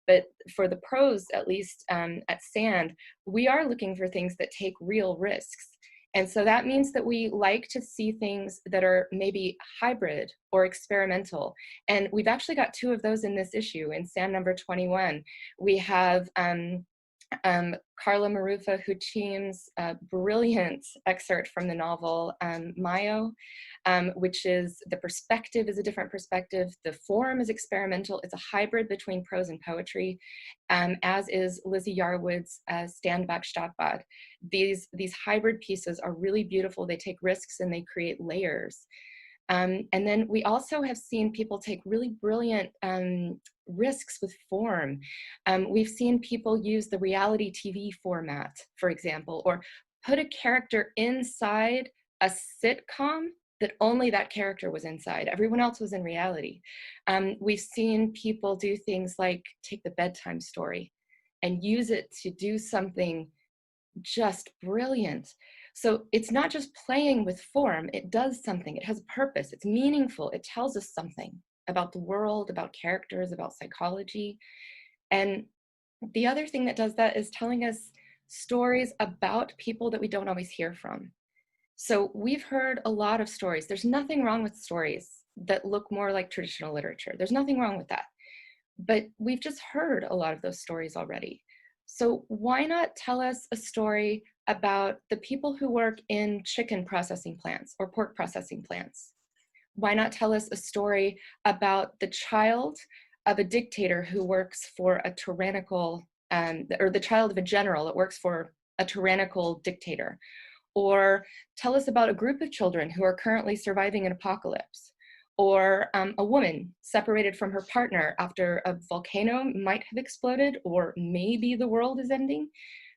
But for the prose, at least at SAND, we are looking for things that take real risks. And so that means that we like to see things that are maybe hybrid or experimental. And we've actually got 2 of those in this issue. In SAND number 21, we have Karla Marrufo Huchim's brilliant excerpt from the novel Mayo, which is the perspective is a different perspective. The form is experimental. It's a hybrid between prose and poetry, as is Lizzie Yarwood's Stand Back, Stadtbad. These hybrid pieces are really beautiful. They take risks and they create layers. And then we also have seen people take really brilliant risks with form. We've seen people use the reality TV format, for example, or put a character inside a sitcom that only that character was inside. Everyone else was in reality. We've seen people do things like take the bedtime story and use it to do something just brilliant. So it's not just playing with form, it does something, it has a purpose, it's meaningful, it tells us something about the world, about characters, about psychology. And the other thing that does that is telling us stories about people that we don't always hear from. So we've heard a lot of stories. There's nothing wrong with stories. that look more like traditional literature. There's nothing wrong with that. But we've just heard a lot of those stories already. So why not tell us a story about the people who work in chicken processing plants or pork processing plants? Why not tell us a story about the child of a dictator who works for a tyrannical, or the child of a general that works for a tyrannical dictator? Or tell us about a group of children who are currently surviving an apocalypse? Or a woman separated from her partner after a volcano might have exploded, or maybe the world is ending.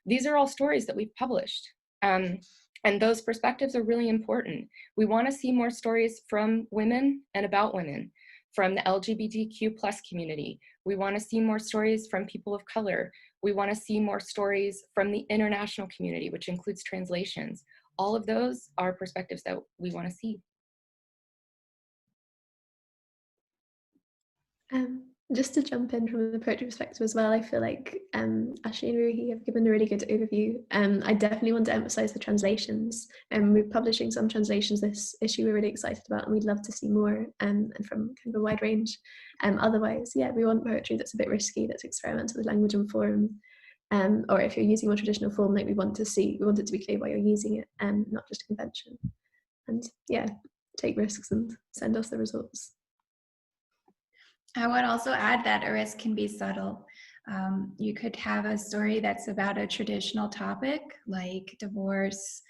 These are all stories that we've published. And those perspectives are really important. We want to see more stories from women and about women, from the LGBTQ+ community. We want to see more stories from people of color. We want to see more stories from the international community, which includes translations. All of those are perspectives that we want to see. Just to jump in from the poetry perspective as well, I feel like Ashley and Ruhi have given a really good overview. I definitely want to emphasize the translations. We're publishing some translations this issue we're really excited about, and we'd love to see more and from kind of a wide range. Otherwise, yeah, we want poetry that's a bit risky, that's experimental with language and form. Or if you're using more traditional form, like we want it to be clear why you're using it, and not just a convention. And yeah, take risks and send us the results. I would also add that a risk can be subtle. You could have a story that's about a traditional topic like divorce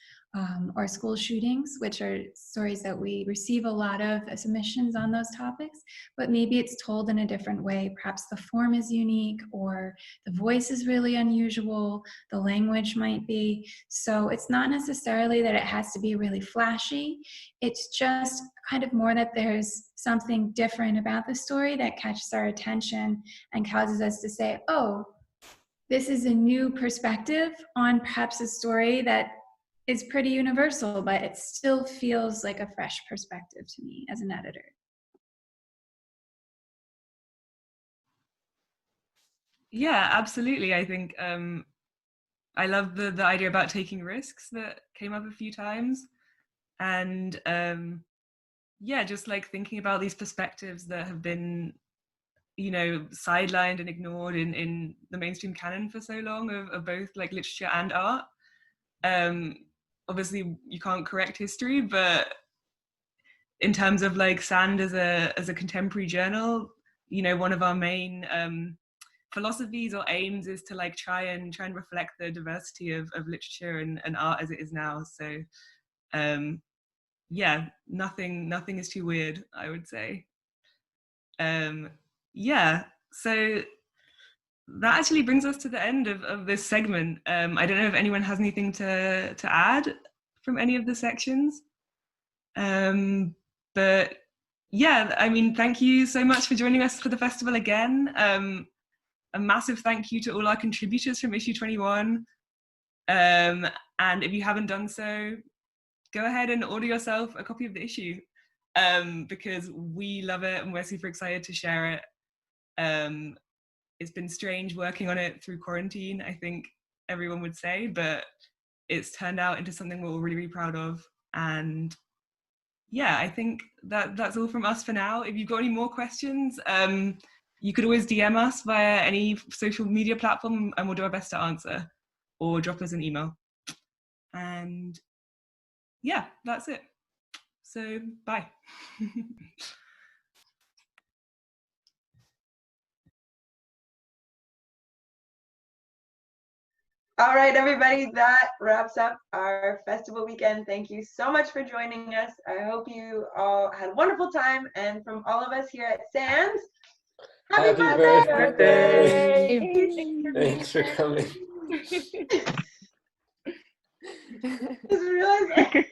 or school shootings, which are stories that we receive a lot of submissions on those topics, but maybe it's told in a different way. Perhaps the form is unique, or the voice is really unusual, the language might be. So it's not necessarily that it has to be really flashy. It's just kind of more that there's something different about the story that catches our attention and causes us to say, oh, this is a new perspective on perhaps a story that is pretty universal, but it still feels like a fresh perspective to me as an editor. Yeah, absolutely. I think I love the idea about taking risks that came up a few times. And yeah, just like thinking about these perspectives that have been, you know, sidelined and ignored in the mainstream canon for so long of both like literature and art. Obviously you can't correct history, but in terms of like Sand as a contemporary journal, you know, one of our main philosophies or aims is to like try and reflect the diversity of literature and art as it is now. So yeah, nothing is too weird, I would say. Yeah, so that actually brings us to the end of this segment. I don't know if anyone has anything to add from any of the sections. But yeah, I mean, thank you so much for joining us for the festival again. A massive thank you to all our contributors from issue 21. And if you haven't done so, go ahead and order yourself a copy of the issue, because we love it and we're super excited to share it. It's been strange working on it through quarantine, I think everyone would say, but it's turned out into something we're all really, really proud of. And yeah, I think that's all from us for now. If you've got any more questions, you could always DM us via any social media platform and we'll do our best to answer, or drop us an email. And yeah, that's it. So bye. All right, everybody, that wraps up our festival weekend. Thank you so much for joining us. I hope you all had a wonderful time. And from all of us here at Sands, happy birthday! Thanks for coming. Just realized